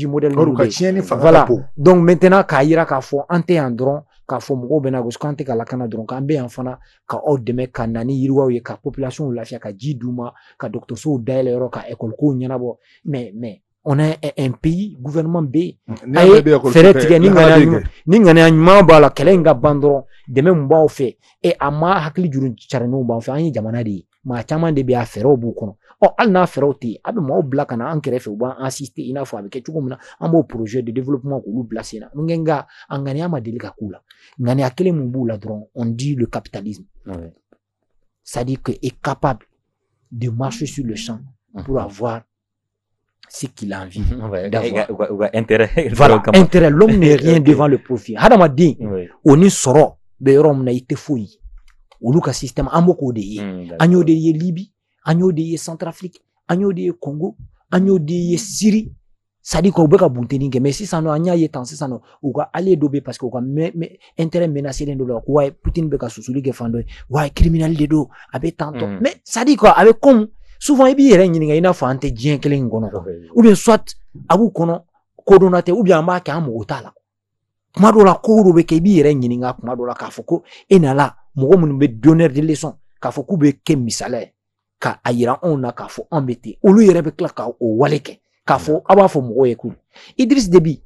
modèle voilà donc maintenant k'a yira k'a fɔ an tɛ yan dɔrɔn k'a fɔ mɔgɔw bɛ na gosi k'an tɛ ka lakana dɔrɔn k'an bɛ yan fana ka aw dɛmɛ ka na ni yiriwaw ye ka population lafiya ka ji d'u ma ka dɔgɔtɔrɔsow dayɛlɛ yɔrɔ ka école kow ɲɛnabɔ mais on a un pays gouvernement bɛ yen a ye fɛɛrɛ tigɛ ni ŋaniya ɲuman b'a la kɛlɛ in ka ban dɔrɔn dɛmɛ mun b'aw fɛ a ma hakili juru carinenw b'an fɛ an ye jamana de ye maa caman de bɛ yen a fɛɛrɛw b'u kɔnɔ hali n'a fɛɛrɛw tɛ yen a bɛ maaw bila ka na an kɛrɛfɛ u b'an assister i n'a fɔ a bɛ kɛ cogo min na an b'o projet de développement k'olu bila sen na nka a ŋaniya ma deli ka k'u la ŋaniya kelen mun b'u la dɔrɔn on dit le capitalisme c'est-à-dire que est capable de marcher sur le champ pour avoir ce qu'il a envie d'avoir. Intérêt. Voilà, intérêt. L'homme n'est rien devant le profit. Hadamadi, on y sort, berom na ite fouille. Ou le système amoko de ye. Agno de ye Libye, agno de ye Centrafrique, agno de ye Congo, agno de ye Syrie. Ça dit qu'on peut pas bouter mais si ça nous a nié tant si ça nous ou quoi aller dober parce qu'on a intérêt menacé dans le ouais Poutine beka sousuli que fando ouais criminel de dos avec tantôt mais ça dit quoi avec comme souvent il y a une ina fa ante dien kelen ngono ou bien soit abu kono kodonate ou bien ma ka mo otala kuma do la ko do be ke bi yere nyininga kuma do la ka foko enala mo mun be donneur de leçon ka foko be ke misale ka ayira on na ka fo embêter olu yere be kla ka o waleke ka fo aba fo mo ye ku Idriss Déby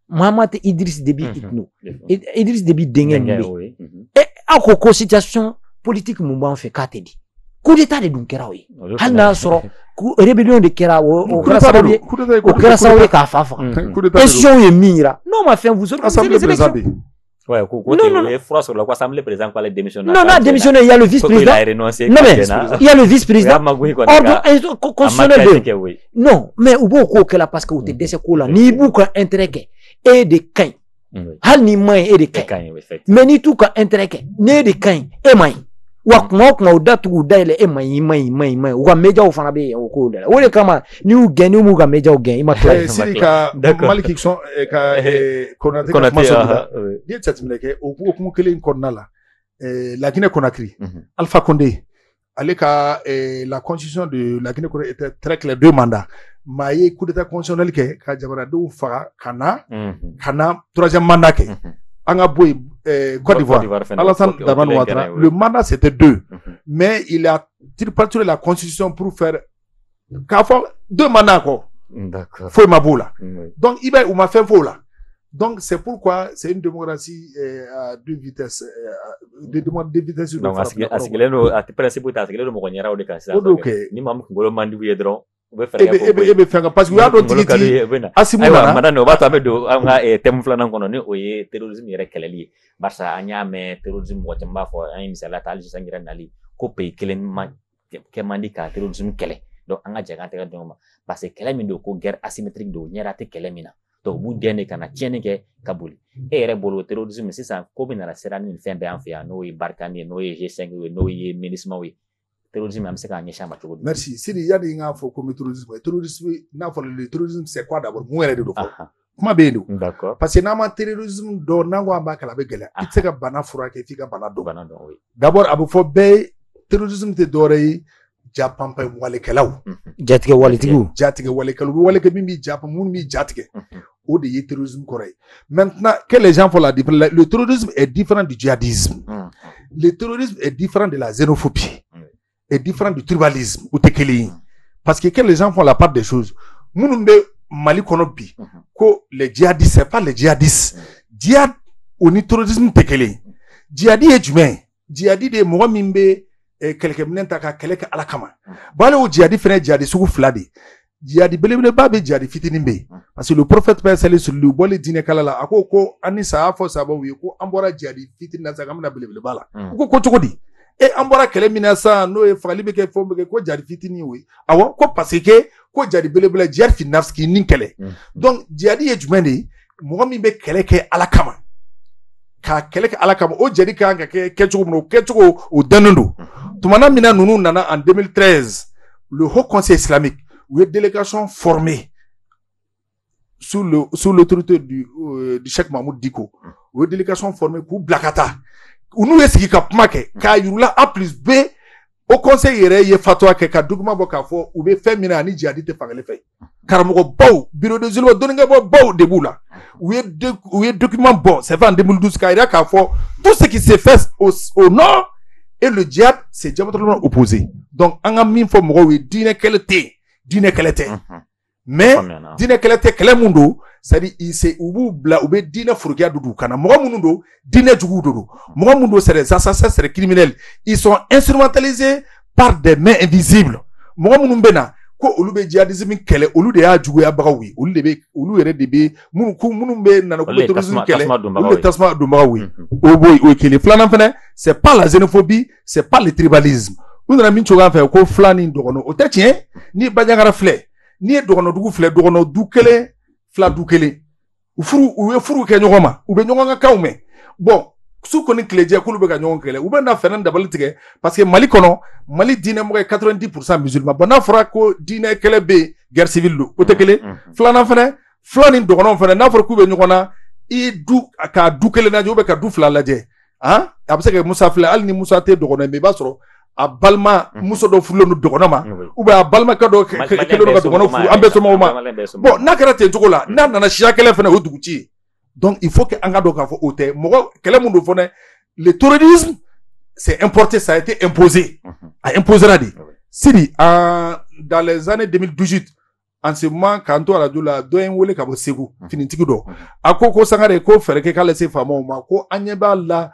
Mahamat Idriss Déby itno Idriss Déby dengen be et akoko situation politique mo ban fait ka te di coup d'état de dunkera oui halna soro rébellion de kera o kera sawe ka fafa question ye mira non ma fin vous assemblée présidente ouais côté France sur la assemblée présidente quoi les démissionnaires non démissionnaire il y a le vice-président non mais il y a le vice-président ordre constitutionnel non mais ou beaucoup que là parce que vous te décès ko là ni bu ka intérêt et de kain hal ni mai et de kain mais ni tout ka intérêt ne de kain et mai wa kuma o datu daile mai wa meja o fana be o ko dala wole kama ni u geni mu ga meja o gen ima clair sirika maliki son ka konate ka maso dia tsatimleke o ko kuma kelen konna la la Guinée Conakry Alpha Condé aleka la constitution de la Guinée Conakry était très claire 2 mandats maye coup d'état constitutionnel ke ka jabara do fa kana 3e mandat ke anga boy Côte d'Ivoire, Alassane Dramane Ouattara, le mandat c'était 2. Mais il a tiré la constitution pour faire 2 mandats encore. D'accord. Faut maboula. Donc il va ou m'a fait faux là. Donc c'est pourquoi c'est une démocratie à 2 vitesses. De vitesses. Donc à ce qu'il est à principe à ce qu'il est mo konyara o de kansa. Ni mamu ngolo mandi bu yedron. Parce que ya do tigi asimula madame o bato abedo nga temu flana kono ni oye terrorisme yere keleli barsa anyame terrorisme wo tamba fo an misala tal ji sangira nali ko pe kelen ma ke mandika terrorisme kele donc anga jaga te do parce que kele mi do ko guerre asymétrique do nyara te kele mina to bu dene kana tiene ke kabuli e yere bolo terrorisme c'est ça ko bina la serani ni fembe an fia no barkani no G5 no MINUSMA wi terrorisme am se ka nyesha ma tugo merci sidi yadi nga fo comme terrorisme na fo le terrorisme c'est quoi d'abord mu wéré do fo kuma be ndo d'accord parce que na ma terrorisme do na wa ba kala be gele itse ka bana fura ke fika bana do oui d'abord abu fo be terrorisme te dore japan pa walekelaw jatige waletigu jatige walekelaw waleke bimbi japan mun mi jatige ou de terrorisme correct. Maintenant que les gens font la différence, le terrorisme est différent du djihadisme. Le terrorisme est différent de la xénophobie. Est différent du tribalisme ou tekeli. Parce que les gens font la part des choses. Mounumbe Mali konobi ko les djihadistes c'est pas les djihadistes. Djihad ou ni terrorisme tekeli. Djihadi est humain. Djihadi de mo mimbe quelques minutes ka keleke alakama. Bale o djihadi fene djihadi sugu fladi. Djihadi belebele babe djihadi fitinimbe. Parce que le prophète Père Salé sur le bol dîner kalala ako ko anisa afo sabo wi ko ambora djihadi fitin na sagamna belebele bala. Ko chokodi. Et ambora kele minasa no e fali beke fombe ko djihadi fitini wi. Awo ko parce que ko djihadi belebele djihadi finafski ninkele. Donc djihadi e jumeni mo mi be keleke alakama. Ka keleke alakama o djihadi ka kechugo o danondo. Tumana mina nunu nana en 2013 le Haut Conseil islamique ou une délégation formée sous l'autorité du Cheikh Mahmoud Diko, ou une délégation formée pour Blakata. Ou nous est-ce qu'il y a pmaké, car il y a A plus B, au conseil il y a fatwa que document bokafo ou be fait mina ni djihadi te fagale fait. Car mon beau bureau de zélo donne beau debout là. Ou est document bon, c'est fait en 2012 car il y a tout ce qui s'est fait au nord et le djihad c'est diamétralement opposé. Donc en a mis forme ou dîner quelle té. Dine kelete mais dine kelete kele mundo c'est-à-dire il c'est ubu bla ube dine furugia dudu kana mo mundo dine jugu dudu mo mundo c'est des assassins c'est des criminels ils sont instrumentalisés par des mains invisibles mo mundo bena ko olube djihadisme kele olude ya jugu ya bagawi olude be olu ere de be munu be nana ko terrorisme kele olu tasma do bagawi o boy o kele flana fene c'est pas la xénophobie c'est pas le tribalisme. Nous avons mis choga fait ko flani dogono o te tien ni banyagara flé ni dogono dugu flé dogono dukele fla dukele furu ke nyogoma ou be nyoga kawme bon su ko ni kleje ko lube ga nyoga kele ou be na fenen dabal tige parce que Mali kono Mali dine mo 90% musulman bon na fera ko dine kele be guerre civile do o te kele flana fene flani dogono fene na fera ko be nyogona i du ka dukele na jobe ka du fla laje hein abse ke Musa fla al ni Musa te dogono me basro a balma muso do fulo no dogono ma ou ba a balma ka do kelo do dogono fu ambeso ma bon nakara te jogola na na shia kele fene o duguti donc il faut que anga do ka fo ote mo kele mundo fone le terrorisme c'est importé ça a été imposé a imposé la dit sidi dans les années 2018 en ce moment quand on a dit la do en wole ka bo segu finitiki do akoko sangare ko fere ke kala se famo ma ko anyeba la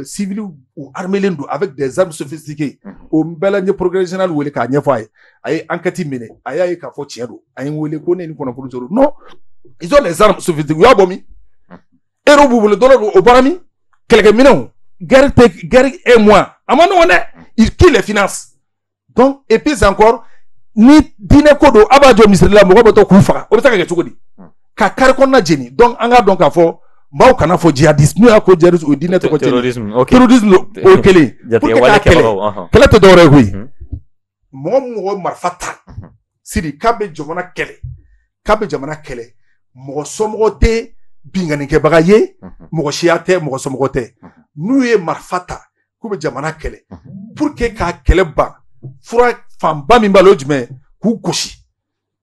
civil ou armé lendo avec des armes sophistiquées au mbelanje progressionnel wele ka nyefaye ay enquête mine ay ka fo tiendo ay wele ko ne ni kono pour zoro non ils ont les armes sophistiquées ya bomi ero bubule dolo au barami quelques minutes guerre et moi amano on est qui les finance donc et puis encore ni dine kodo abajo misrela mo boto kufa o betaka ke chukodi ka kar konna jeni donc anga donc a fo mbaw kana fo djihadisme nous ako djihadisme ou dine to ko terrorisme okay terrorisme o kele kele to dore hui mo marfata siri kabe jomona kele mo somote bingani ke bagaye mo shiate mo somote nous e marfata kube jamana kele pour que ka kele ba fura famba mi mbalo jme ku koshi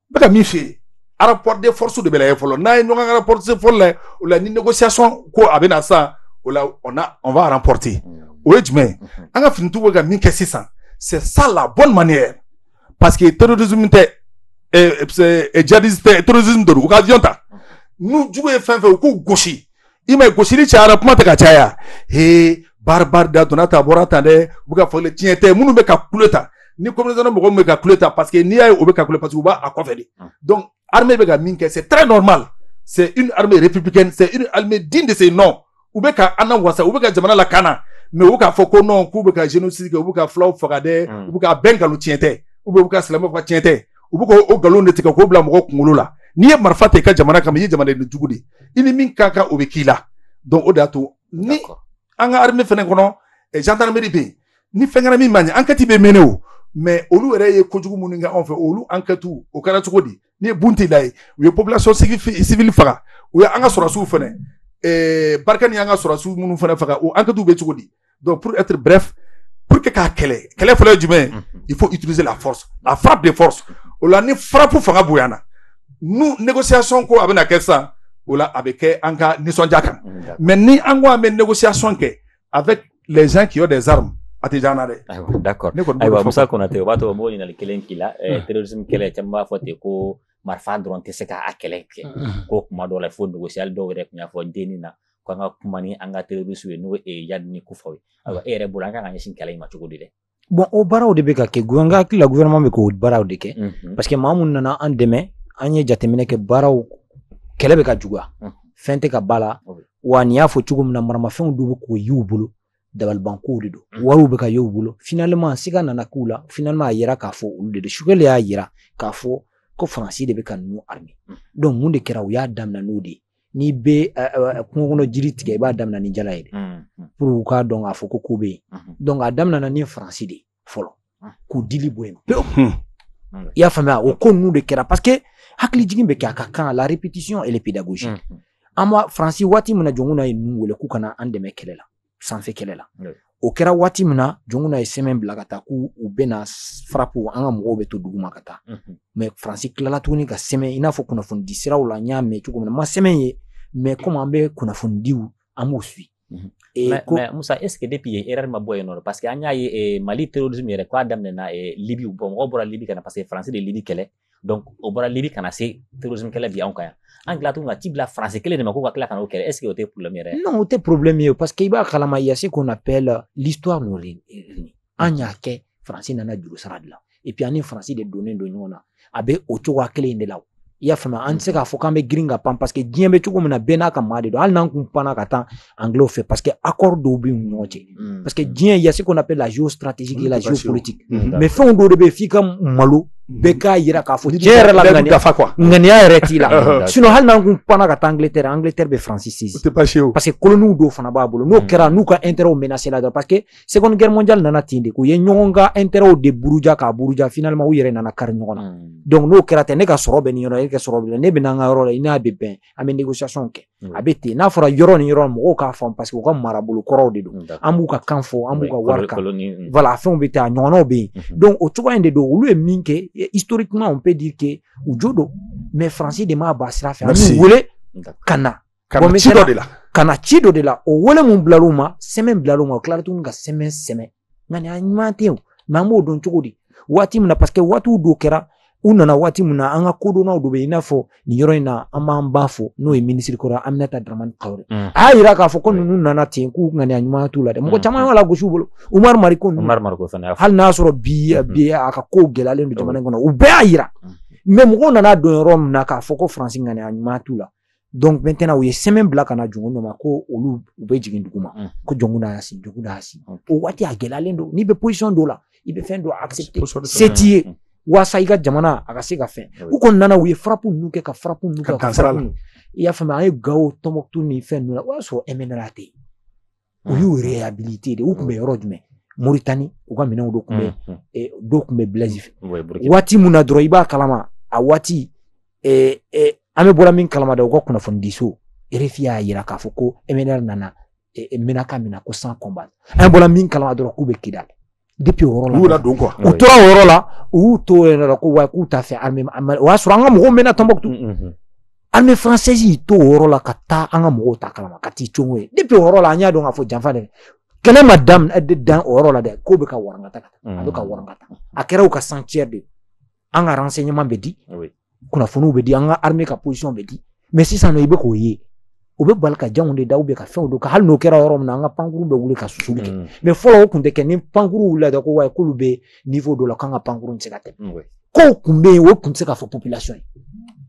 baka mi fi rapport des forces de belaye folo na no nga rapport se folle ou la négociation ko abena ça on va remporter o jme anga fintu ga mi ke 600 c'est ça la bonne manière parce que terrorisme c'est djihadiste terrorisme de occasion ta nous jouer fin ko goshi ima goshi li cha rapport ta chaya barbar da donata borata de buga fole tiente munu be ka kuleta ni comme les mo me ka kuleta parce que ni ay o be ka kuleta parce que ba a quoi faire donc armée be ga minke c'est très normal c'est une armée républicaine c'est une armée digne de ses noms ou be ka ana wasa ou be ka jamana la kana mais ou ka foko non ku be ka génocide ou be ka flaw fogade ou be ka bengalu tiente ou be ka slamo ka tiente ou be ko o galon de tika ko bla mo ko ngulu la ni e marfate ka jamana kam yi jamana de jugudi ini min kaka o be kila donc o dato ni anga armée fene kono e gendarmerie be ni fengana mi manya enquête be meneo mais olu ere ye kojugu muninga on fait olu enquête o kara chukodi ni bunti lay we population civile faga o anga sorasu fene barkani anga sorasu munu fene faga o enquête be chukodi donc pour être bref pour que k'a kɛlɛ fɔlɔ ye jumɛn ye il faut utiliser la force la frappe de force o la ni frappe fanga bonyana nous négociation ko a bɛna kɛ sisan o la a bɛ kɛ an ka nisɔndiya kan mais ni an ko an bɛ négociation kɛ avec les gens qui ont des armes a tɛ diya an na dɛ. D'accord ayiwa Musa Konate o b'a to mɔgɔw ɲininkali kelen k'i la terrorisme kɛlɛ caman b'a fɔ ten ko marifa dɔrɔn tɛ se k'a kɛlɛ kɛ ko kuma dɔw la fo négociation dɔw yɛrɛ tun y'a fɔ denni na ko an ka kuma ni an ka terroriste ye n'o ye Yadi ni Kufaw ye ayiwa e yɛrɛ bolo an kan ka ɲɛsin kɛlɛ in ma cogo di dɛ. Bon o baaraw de bɛ ka kɛ gouvernement bɛ k'o baaraw de kɛ parce que maa mun nana an dɛmɛ an ye jateminɛ kɛ baaraw kɛlɛ bɛ ka juguya fɛn tɛ ka ba la wa nin y'a fɔ cogo min na maramafɛnw dɔw bɛ k'o y'u bolo dabalibankow de don wariw bɛ ka y'u bolo finalement siga nana k'u la finalement a yira k'a fɔ olu de don Sukɛli y'a yira k'a fɔ ko Faransi de bɛ ka ninnu armé donc mun de kɛra u y'a daminɛ n'o de ye n'i bɛ kungo kɔnɔ jiri tigɛ i b'a daminɛ ni jala ye dɛ pour u k'a dɔn k'a fɔ ko ko bɛ yen donc a daminɛna ni Faransi de fɔlɔ k'u dili bɔ yen pewu i y'a faamuya o ko ninnu de kɛra parce que hakili jigin bɛ kɛ a ka kan la répétition et le pédagogie an b'a Faransi waati min na jɔnkuna ye ninnu wele k'u kana an dɛmɛ kɛlɛ la sanfɛ kɛlɛ la o kɛra waati min na jɔnkuna ye sɛmɛn bila ka taa k'u bɛna frappe an ka mɔgɔw bɛ to duguma ka taa mais Faransi tilala tuguni ka sɛmɛn i n'a fɔ kunnafoni di siraw la n y'a mɛn cogo min na ma sɛmɛn ye mais comme an bɛ kunnafoni diw an b'o suit mais Musa est-ce que depuis yen erreur ma bɔ yen nɔ parce que an y'a ye Mali terrorisme yɛrɛ k'a daminɛna Libi bon mɔgɔw bɔra Libi kana parce que Faransi de Libi kɛlɛ donc o bɔra Libi kana se terrorisme kɛlɛ bi anw kan yan an tila tuguni ka ci bila Faransi kelen de ma ko ka tila kana o kɛlɛ est-ce que o tɛ problème yɛrɛ non o tɛ problème ye parce que i b'a kalama il y a ce qu'on appelle l'histoire non réunie an y'a kɛ Faransi nana juru sara de la et puis ani Faransi de donnen don ɲɔgɔn na a bɛ o cogoya kelen de la i y'a faamuya an tɛ se k'a fɔ k'an bɛ girin ka pan parce que diɲɛ bɛ cogo min na bɛɛ n'a ka maa de don hali n'an kun panna ka taa anglais fɛ parce que accord dɔw bɛ u ɲɔgɔn cɛ parce que diɲɛ il y a ce qu'on appelle la géostratégie et la géopolitique mais fɛnw dɔw de bɛ f'i ka malo bɛɛ k'a yira k'a fɔ diɲɛ yɛrɛ la ŋaniya yɛrɛ t'i la sinon hali n'an kun panna ka taa Angleterre bɛ Faransi seize parce que colonies dɔw fana b'a bolo n'o kɛra n'u ka intérêt menacé la dɔrɔn parce que seconde guerre mondiale nana ten de k'u ye ɲɔgɔn ka intérêt de buruja k'a buruja finalement u yɛrɛ nana kari ɲɔgɔn na donc n'o kɛra ten ne ka sɔrɔ bɛ nin yɔrɔ ka sɔrɔ bɛ ne bɛ n'an ka yɔrɔ la i n'a bɛ bɛn an bɛ négociation kɛ a bɛ ten n'a fɔra yɔrɔ ni yɔrɔ mɔgɔw k'a faamu parce que u ka marabolo kɔrɔw de don an b'u ka kan fɔ an b'u ka wari kan voilà fɛnw bɛ taa ɲɔgɔnnaw bɛ yen donc o cogoya in de don olu ye min kɛ historiquement on peut dire que u jo don mais Faransi de m'a ba sira fɛ an b'u wele ka na ci dɔ de la ka na ci dɔ de la o wele mun bilal'u ma sɛmɛn bilal'u ma o tilala tuguni ka sɛmɛn sɛmɛn ŋaniya ɲuman tɛ yen mais an b'o dɔn cogo di waati min na parce que waatiw dɔw kɛra u nana waati min na an ka kodɔnnaw dɔ bɛ yen i n'a fɔ nin yɔrɔ in na an b'an ba fɔ n'o ye ministre kɔrɔ Aminata Dramane Traoré a y'a yira k'a fɔ ko ninnu nana ten k'u ŋaniya ɲuman t'u la dɛ mɔgɔ caman y'a lagosi u bolo Umaru Mariko ninnu hali n'a sɔrɔ bi a ka kow gɛlɛyalen don jamana in kɔnɔ u bɛɛ y'a yira mais mɔgɔw nana don yɔrɔ min na k'a fɔ ko Faransi ŋaniya ɲuman t'u la donc maintenant u ye sɛmɛn bila ka na jɔnw ma ko olu u bɛ jigin duguma ko jɔnw n'a y'a si jɔnw n'a y'a si o waati a gɛlɛyalen don n'i bɛ position dɔ la i bɛ fɛn dɔ accepter se t'i ye waasa i ka jamana a ka se ka fɛn u kɔni nana u ye frappe ninnu kɛ ka frappe ninnu kɛ ka frappe ninnu i y'a faamuya an ye Gao Tɔnbɔkutu ni fɛn ninnu la o y'a sɔrɔ MNLA tɛ yen u y'u réhabilité de u tun bɛ yɔrɔ jumɛn Mauritanie u ka minɛnw dɔw tun bɛ Blaise fɛ waati min na dɔrɔn i b'a kalama a waati an bɛ bɔra min kalama da u ka kunnafoni di so RFI y'a yira k'a fɔ ko MNLA nana Menaka minɛ ko sans combat an bɔra min kalama dɔrɔn k'u bɛ Kidal depuis o yɔrɔ la u tora o yɔrɔ la u y'u to yɛrɛ la ko wa k'u t'a fɛ armée o y'a sɔrɔ an ka mɔgɔw mɛnna Tɔnbɔkutu armée française y'i to o yɔrɔ la ka taa an ka mɔgɔw ta kalama ka t'i congo ye depuis o yɔrɔ la an y'a dɔn k'a fɔ janfa de kɛlɛ ma dan o yɔrɔ la dɛ k'o bɛ ka warankata a bɛ ka warankata a kɛra u ka sanctuaire de an ka renseignement bɛ di kunnafoniw bɛ di an ka armée ka position bɛ di mais sisan nɔ i bɛ k'o ye u bɛ bali ka janw de da u bɛ ka fɛnw don ka hali n'o kɛra yɔrɔ min na an ka pankuru bɛ wuli ka susuli kɛ mais fɔlɔ o kun tɛ kɛ ni pankuru wulila dɛ ko wa k'olu bɛ niveau dɔ la k'an ka pankuru tɛ se ka tɛmɛ kow kun bɛ yen o kun tɛ se ka fɔ population ye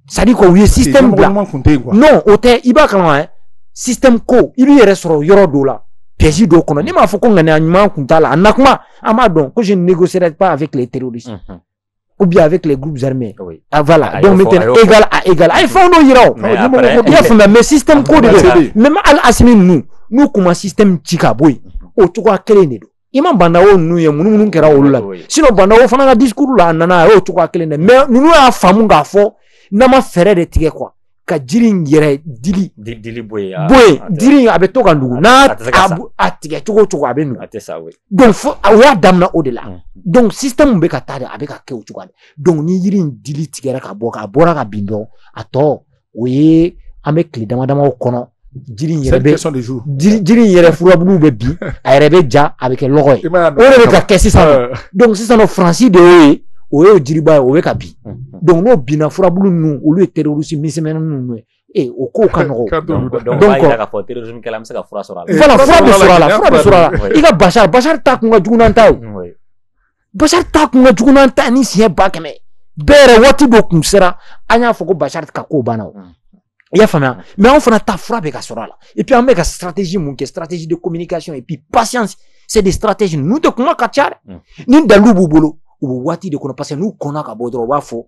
c'est à dire qu'u ye système bila non o tɛ i b'a kalama système ko i b'i yɛrɛ sɔrɔ yɔrɔ dɔw la piège dɔw kɔnɔ ne m'a fɔ ko ŋaniya ɲuman kun t'a la a nakuma an b'a dɔn ko je ne négocierai pas avec les terroristes ou bien avec les groupes armés. Ah, voilà. Donc maintenant, égal à égal. Il faut nous dire. Mais système code de même Assimi nous comme un système Chikaboy. Au tout cas, quel est Ima bandao nous y nous kera olula. Sinon bandao fana discours là nana au tout cas quel est mais nous a famu gafo nama faire de tige quoi. ka jiri yɛrɛ dili boye jiri a bɛ to ka nugu n'a a tigɛ cogo cogo a bɛ nugu donc fo o y'a daminɛ o de la donc système bɛ ka taa de a bɛ ka kɛ o cogo de donc ni yiri in dili tigɛra ka bɔ a bɔra ka bin dɔn a tɔ o ye an bɛ tile dama damaw kɔnɔ jiri in yɛrɛ furabuluw bɛ bin a yɛrɛ bɛ ja a bɛ kɛ lɔgɔ ye o de bɛ ka kɛ sisan donc sisan Faransi de y'o ye o ye jiriba ye o bɛ ka bin donc n'o binna furabulu ninnu olu ye terroriste misɛnmanin ninnu ye o ko ka nɔgɔ donc b'a ka fɔ terrorisme kɛla an bɛ se ka fura sɔrɔ a la voilà fura bɛ sɔrɔ a la i ka Bachar ta kun ka jugu n'an ta ye Bachar ta kun ka jugu n'an ta ni siɲɛ 100 bɛɛ yɛrɛ waati dɔ kun sera an y'a fɔ ko Bachar ka ko banna o i y'a faamuya mais anw fana ta fura bɛ ka sɔrɔ a la et puis an bɛ ka stratégie mun kɛ stratégie de communication et puis patience c'est des stratégies ninnu tɛ kuma ka ca dɛ ni dalu b'u bolo u bɛ waati de kɔnɔ parce que n'u kɔnna ka bɔ dɔrɔn u b'a fɔ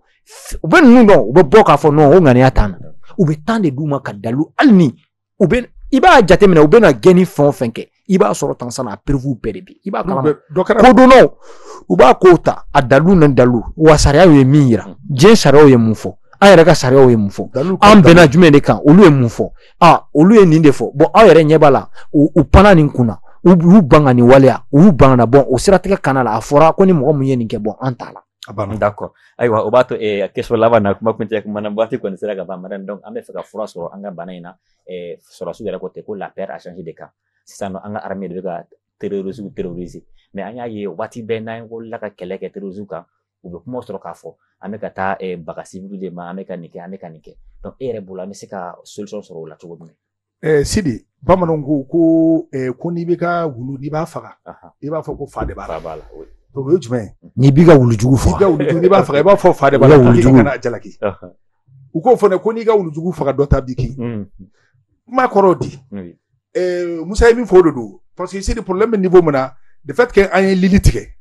u bɛ ninnu dɔn u bɛ bɔ k'a fɔ non o ŋaniya t'an na u bɛ temps de d'u ma ka dalu hali ni u bɛ i b'a jateminɛ u bɛ na gɛnni fɛn o fɛn kɛ i b'a sɔrɔ tan sana a prévu bɛɛ de bi i b'a kalama kodɔnnaw u b'a kow ta a dalu na dalu wa sariyaw ye min yira diɲɛ sariyaw ye mun fɔ an yɛrɛ ka sariyaw ye mun fɔ an bɛnna jumɛn de kan olu ye mun fɔ olu ye nin de fɔ bon aw yɛrɛ ɲɛ b'a la u panna nin kunna u y'u ban ka nin waleya u y'u ban na bon o siratigɛ kana la a fɔra ko ni mɔgɔ mun ye nin kɛ bon an t'a la d'accord ayiwa o b'a to question laban na kuma kuncɛ kuma na waati kɔni sera ka ban madame donc an bɛ fɛ ka fura sɔrɔ an ka bana in na sɔrɔsiw yɛrɛ ko ten ko la peur a changé de camp sisan nɔ an ka armée de bɛ ka terroriser mais an y'a ye waati bɛɛ n'an wulila ka kɛlɛ kɛ terroristes kan u bɛ kuma sɔrɔ k'a fɔ an bɛ ka taa baga civil de ma an bɛ ka nin kɛ an bɛ ka nin kɛ donc e yɛrɛ bolo an bɛ se ka solution sɔrɔ o la cogo min Sidi bamananw ko n'i bɛ ka wulu n'i b'a faga i b'a fɔ ko fa de b'a la donc o ye jumɛn ye n'i b'i ka wulujugu faga n'i b'a faga i b'a fɔ fa de b'a la k'i kana jalaki u k'o fana ko n'i ka wulujugu faga dɔ ta bi kin kuma kɔrɔ di Musa ye min fɔ o de don parce que Sidi problème bɛ niveau min na de fait que an ye lili tigɛ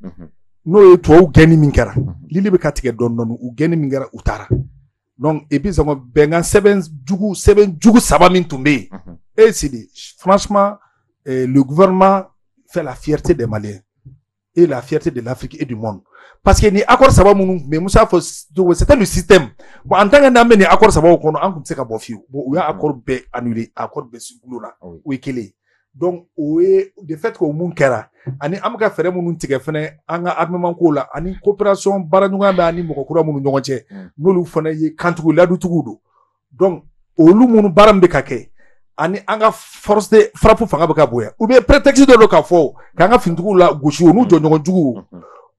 n'o ye tubabu gɛnni min kɛra lili bɛ ka tigɛ dɔɔni dɔɔni u gɛnni min kɛra u taara donc et puis sɔngɔ bɛnkan sɛbɛn jugu saba min tun bɛ yen Sidi franchement le gouvernement fait la fierté des Maliens et la fierté de l'Afrique et du monde parce que ni accord saba minnu tun bɛ Musa fɔ c'était le système bon en tant que n'an bɛ nin accord sabaw kɔnɔ an tun tɛ se ka bɔ fiyewu bon u y'a accord bɛɛ annulé accord bɛɛ si gulo la o ye kelen donc o ye de fait que o mun kɛra ani an bɛ ka fɛɛrɛ minnu tigɛ fɛnɛ an ka armement ko la ani coopération baaraɲɔgɔnya bɛ ani mɔgɔ kura minnu ɲɔgɔn cɛ n'olu fana ye kantigiw ladutigiw don donc olu minnu baara min bɛ ka kɛ ani an ka force de frappe fanga bɛ ka bonya ou bien prétexte dɔ don k'a fɔ k'an ka finitigiw la gosi o n'u jɔɲɔgɔnjuguw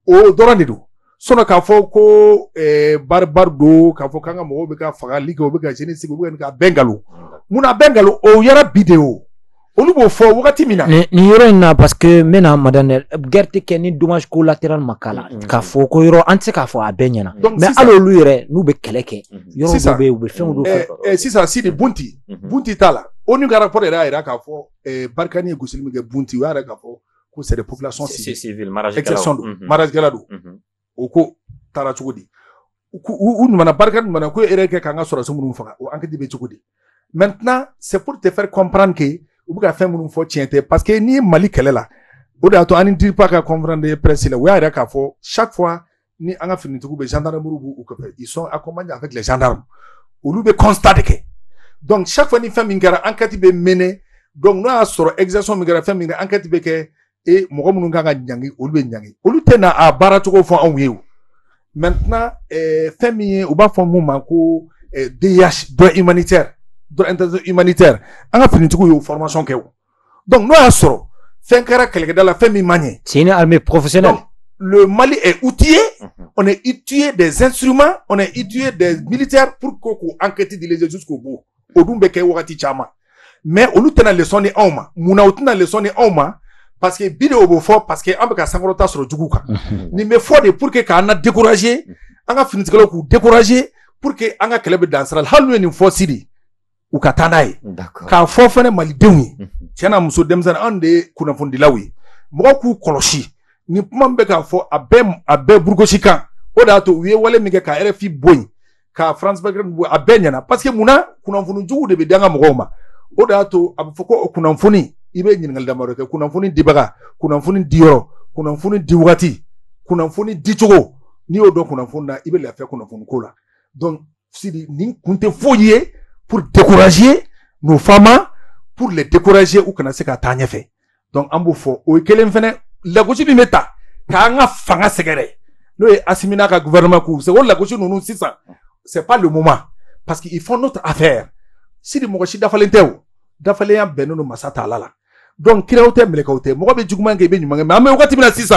o dɔrɔn de don sinon k'a fɔ ko bari don k'a fɔ k'an ka mɔgɔw bɛ ka fagali kɛ u bɛ ka jeunesse sigi u bɛ ka bɛn nkalon munna bɛn nkalon o yɛrɛ bi de o olu b'o fɔ wagati min na nin yɔrɔ in na parce que n bɛna madame guerre tɛ kɛ ni dommage collatéral ma k'a la k'a fɔ ko yɔrɔ an tɛ se k'a fɔ a bɛɛ ɲɛna mais hali olu yɛrɛ n'u bɛ kɛlɛ kɛ yɔrɔ dɔw bɛ yen u bɛ fɛnw dɔ fɔ sisan Sidi bunti t'a la ONU ka rapport yɛrɛ y'a jira k'a fɔ Barikani ye gosili min kɛ bunti o y'a yɛrɛ k'a fɔ ko c'est des populations civiles exception don marajikɛla don o ko taara cogo di u nana Barikani nana ko yɛrɛ kɛ k'an ka sɔrɔsi minnu faga o enquête bɛ cogo di maintenant c'est pour te faire comprendre que u bɛ ka fɛn minnu fɔ tiɲɛ tɛ parce que n'i ye Mali kɛlɛ la o de y'a to an ni DIRPA ka conférence de presse la u y'a yɛrɛ k'a fɔ chaque fois ni an ka finitigiw bɛ gendarmerie b'u kɔfɛ ils sont accompagnés avec les gendarmes olu bɛ constat de kɛ donc chaque fois ni fɛn min kɛra enquête bɛ mener donc n'o y'a sɔrɔ exaction min kɛra fɛn min kɛra enquête bɛ kɛ mɔgɔ minnu kan ka ɲangi olu bɛ ɲangi olu tɛ na a baara cogo fɔ anw ye o maintenant fɛn min ye u b'a fɔ mun ma ko DIH droit humanitaire humanitaire an ka finitigiw y'o formation kɛ o donc n'o y'a sɔrɔ fɛn kɛra kɛlɛkɛda la fɛn min man ɲɛ c'est une armée professionnelle le Mali est outillé on est outillé des instruments on est outillé des militaires pour k'o enquête diligenter jusqu'au bout o dun bɛ kɛ wagati caman mais olu tɛna leçon di anw ma munna o tɛna leçon di anw ma parce que bi de o bɛ fɔ parce que an bɛ ka sankɔrɔta sɔrɔ jugu kan nin bɛ fɔ de pour que k'an na décourager an ka finitigɛlaw k'u décourager pour que an ka kɛlɛ bɛ dan sira la hali n'u ye nin fɔ Sidi u ka taa n'a ye k'a fɔ fɛnɛ malidenw ye tiɲɛna muso denmisɛnnin anw de ye kunnafonidilaw ye mɔgɔw k'u kɔlɔsi ni kuma min bɛ k'a fɔ a bɛɛ burugosi kan o de y'a to u ye wale min kɛ ka RFI bɔ yen ka France 24 bɔ a bɛɛ ɲɛna parce que munna kunnafoni jugu de bɛ di an ka mɔgɔw ma o de y'a to a bɛ fɔ ko o kunnafoni i bɛ ɲininkali damadɔ kɛ kunnafoni dibaga kunnafoni diyɔrɔ kunnafoni di wagati kunnafoni dicogo n'i y'o dɔn kunnafoni na i bɛ lafiya kunnafoni ko la donc Sidi nin kun tɛ foyi ye pour décourager nos femmes, pour les décourager ou qu'on a fait. Donc, en bouffon, ou kelen fene, la gauche du méta, kanga fanga segere. Nous, assimina ka gouvernement kou, c'est la gauche nous 600. C'est pas le moment. Parce qu'ils font notre affaire. Si les mokoshi dafalenteo, dafaleyan beno no masata alala. Donc, kira ote mele kaote, mokobe djugumang kebe nyumang, mais ame wakati mina 600.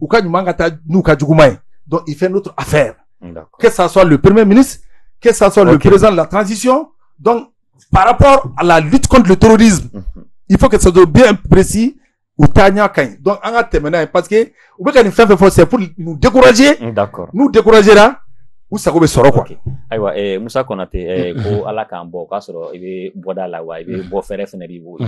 Ou ka nyumang ta nou ka djugumang. Donc, il fait notre affaire. Que ça soit le premier ministre, que ça soit le président de la transition. Donc, par rapport à la lutte contre le terrorisme, il faut que ça soit bien précis ou tanya kain. Donc, on a terminé parce que, ou bien qu'on c'est pour nous décourager. D'accord. Nous décourager là, ou ça va soro quoi. Aywa, Moussa Konate, ko ala kambo, kasoro, ibe boda la wa, ibe bo fere feneri bo.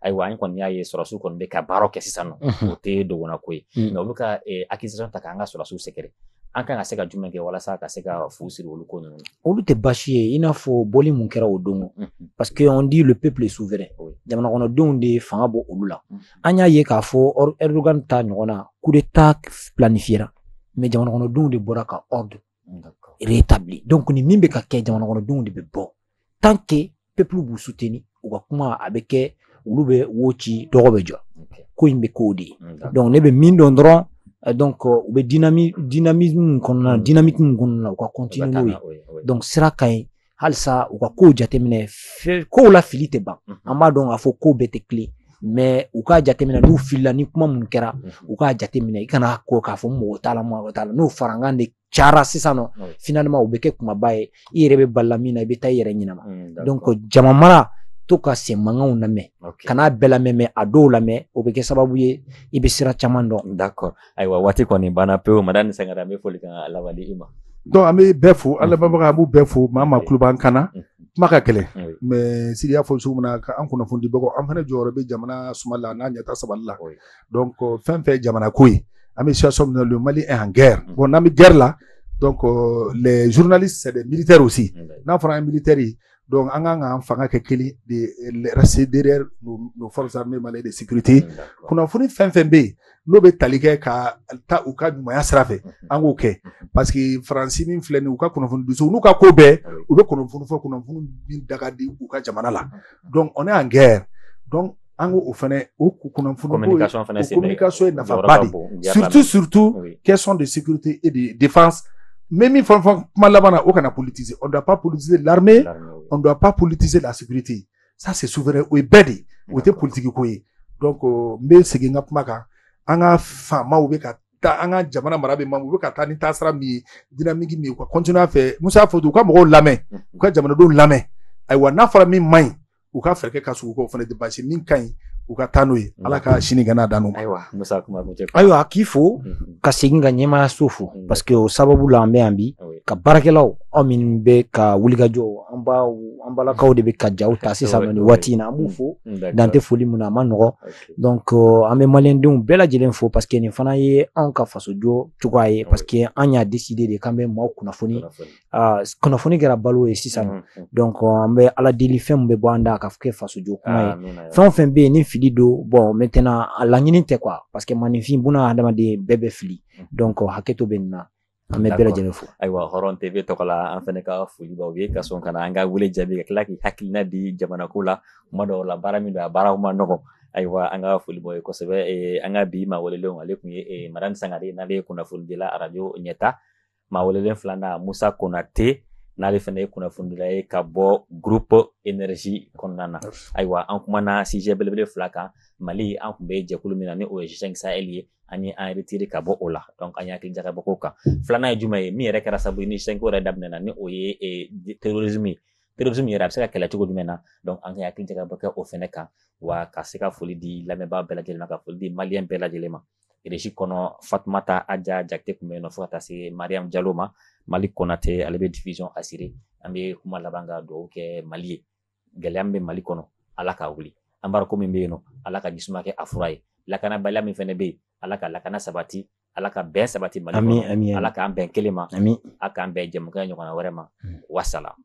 Aywa, an kon yaye surasu kon be ka baro kesi sano. Ote do wona koy. Mais obuka acquisition takanga surasu sekere. An kan ka se ka jumɛn kɛ walasa ka se ka fu siri olu ko ninnu. Olu tɛ baasi ye i n'a fɔ bɔli mun kɛra o don parce que on dit le peuple est souverain jamana kɔnɔdenw de fanga bɔ olu la an y'a ye k'a fɔ Erdogan ta ɲɔgɔn na coup d'état planifiera mais jamana kɔnɔdenw de bɔra ka ordre rétabli donc ni min bɛ ka kɛ jamana kɔnɔdenw de bɛ bɔ tant que peuple b'u soutenir u ka kuma a bɛ kɛ olu bɛ wo ci dɔgɔ bɛ jɔ ko in bɛ k'o de ye donc ne bɛ min dɔn dɔrɔn donc u bɛ dynamisme kɔnɔna dynamique kɔnɔna u ka continuer n'o ye donc sira ka ɲi halisa u ka kow jateminɛ kow la fili tɛ ban an b'a dɔn k'a fɔ kow bɛɛ tɛ tilen mais u k'a jateminɛ n'u filila ni kuma mun kɛra u k'a jateminɛ i kana ko k'a fɔ mɔgɔ t'a la mɔgɔ t'a la n'o farankan de cayara sisan nɔ finalement u bɛ kɛ kumaba ye i yɛrɛ bɛ balila min na i bɛ taa i yɛrɛ ɲinama donc jama mara to ka sen mankanw lamɛn kana bɛɛ lamɛn mais a dɔw lamɛn o bɛ kɛ sababu ye i bɛ sira caman dɔn. D'accord. Ayiwa waati kɔni banna pewu madame Sangare an bɛ foli kan lawali i ma. Donc an bɛ bɛɛ fo an lamɛnbaga an b'u bɛɛ fo maa maa tulo b'an kan na kuma ka gɛlɛn mais Sidi y'a fɔ cogo min na an kunnafoni bagaw an fana jɔyɔrɔ bɛ jamana sumali la n'a ɲɛta sabali la donc fɛn fɛn jamana ko ye an bɛ situation min na le Mali est en guerre bon n'an bɛ guerre la donc les journalistes c'est des militaires aussi n'a fɔra an militaires ye donc an kan k'an fanga kɛ kelen de rester derrière nos forces armées maliennes de sécurité kunnafoni fɛn fɛn bɛ yen n'o bɛ tali kɛ ka taa u ka ɲumanya sira fɛ an k'o kɛ parce que faransi min filɛ nin u ka kunnafoni dusu n'u ka ko bɛɛ u bɛ kunnafoni fɔ kunnafoni min daga di u ka jamana la donc on est en guerre donc an k'o fana o kunnafoni communication ye nafaba de surtout question de sécurité et de défense mais min fɛn fɛn kuma laban na o kana politiser on doit pas politiser l'armée on doit pas politiser la sécurité ça c'est souverain o ye bɛɛ de o tɛ politique ko ye donc n bɛ segin n ka kuma kan an ka faamaw bɛ ka taa an ka jamana mara bɛ u bɛ ka taa ni taasira min ye dynamique min ye u ka continuer a fɛ Musa y'a fɔ u ka mɔgɔw lamɛn u ka jamanadenw lamɛn ayiwa n'a fɔra min man ɲi u ka fɛɛrɛ kɛ ka sugu k'o fana de basi min ka ɲi u ka taa n'o ye ala ka sini gana dan n'o ma. Ayiwa k'i fo ka segin ka ɲɛmaayaso fo parce que o sababu la an bɛ yan bi ka baarakɛlaw aw minnu bɛ ka wulikajɔ an balakaw de bɛ ka jaw ta sisan nin waati in na an b'u fo dan tɛ foli mun na a ma nɔgɔ donc an bɛ maliyɛndenw bɛɛ lajɛlen fo parce que nin fana ye anw ka fasojɔ cogoya ye parce que an y'a décidé de k'an bɛ maaw kunnafoni kunnafoni kɛra balo ye sisan donc an bɛ ala deli fɛn min bɛ bɔ an da ka kɛ fasojɔ kuma ye fɛn o fɛn bɛ yen ni fili don bon maintenant a laɲini tɛ quoi parce que maninfin buna adamaden bɛɛ bɛ fili donc hakɛ to bɛ nin na an bɛ bɛɛ lajɛlen fo. Ayiwa Hɔrɔn TV tɔgɔ la an fana ka foli b'aw ye ka sɔn ka na an ka wele jaabi ka tila k'i hakilina di jamana ko la kuma dɔw la baara min don a baaraw ma nɔgɔn ayiwa an ka foli b'aw ye kosɛbɛ an ka bi maa welelenw ale tun ye madame Sangare n'ale ye kunnafoni dila radio ɲɛta maa welelen filanan Musa Konate n'ale fana ye kunnafoni dila ye ka bɔ groupe énergie kɔnɔna na ayiwa an kumana sujet belebele fila kan Mali an tun bɛ jɛkulu min na ni o ye G5 Sahel ye an ye an retiré ka bɔ o la donc an y'an hakili jagabɔ k'o kan filanan ye jumɛn ye min yɛrɛ kɛra sababu ye ni G5 yɛrɛ daminɛna ni o ye terrorisme ye terrorisme yɛrɛ a bɛ se ka kɛlɛ cogo jumɛn na donc an ka hakili jagabɔ kɛ o fɛnɛ kan wa ka se ka foli di lamɛnbaa bɛɛ lajɛlen ma ka foli di maliyɛn bɛɛ lajɛlen ma régie kɔnɔ Fatumata Aja Jakite tun bɛ yen nɔ fo ka taa se Mariam Diallo ma Mali Konate ale bɛ division assurée an bɛ kuma laban ka dugawu kɛ Mali ye gɛlɛya min bɛ Mali kɔnɔ ala ka wuli embargo min bɛ yen nɔ ala ka jisuma kɛ a fura ye lakanabaliya min fɛnɛ bɛ yen ala ka lakana sabati ala ka bɛn sabati Mali kɔnɔ ala k'an bɛn kelen ma a k'an bɛn jɛmukan ɲɔgɔnna wɛrɛ ma wasala.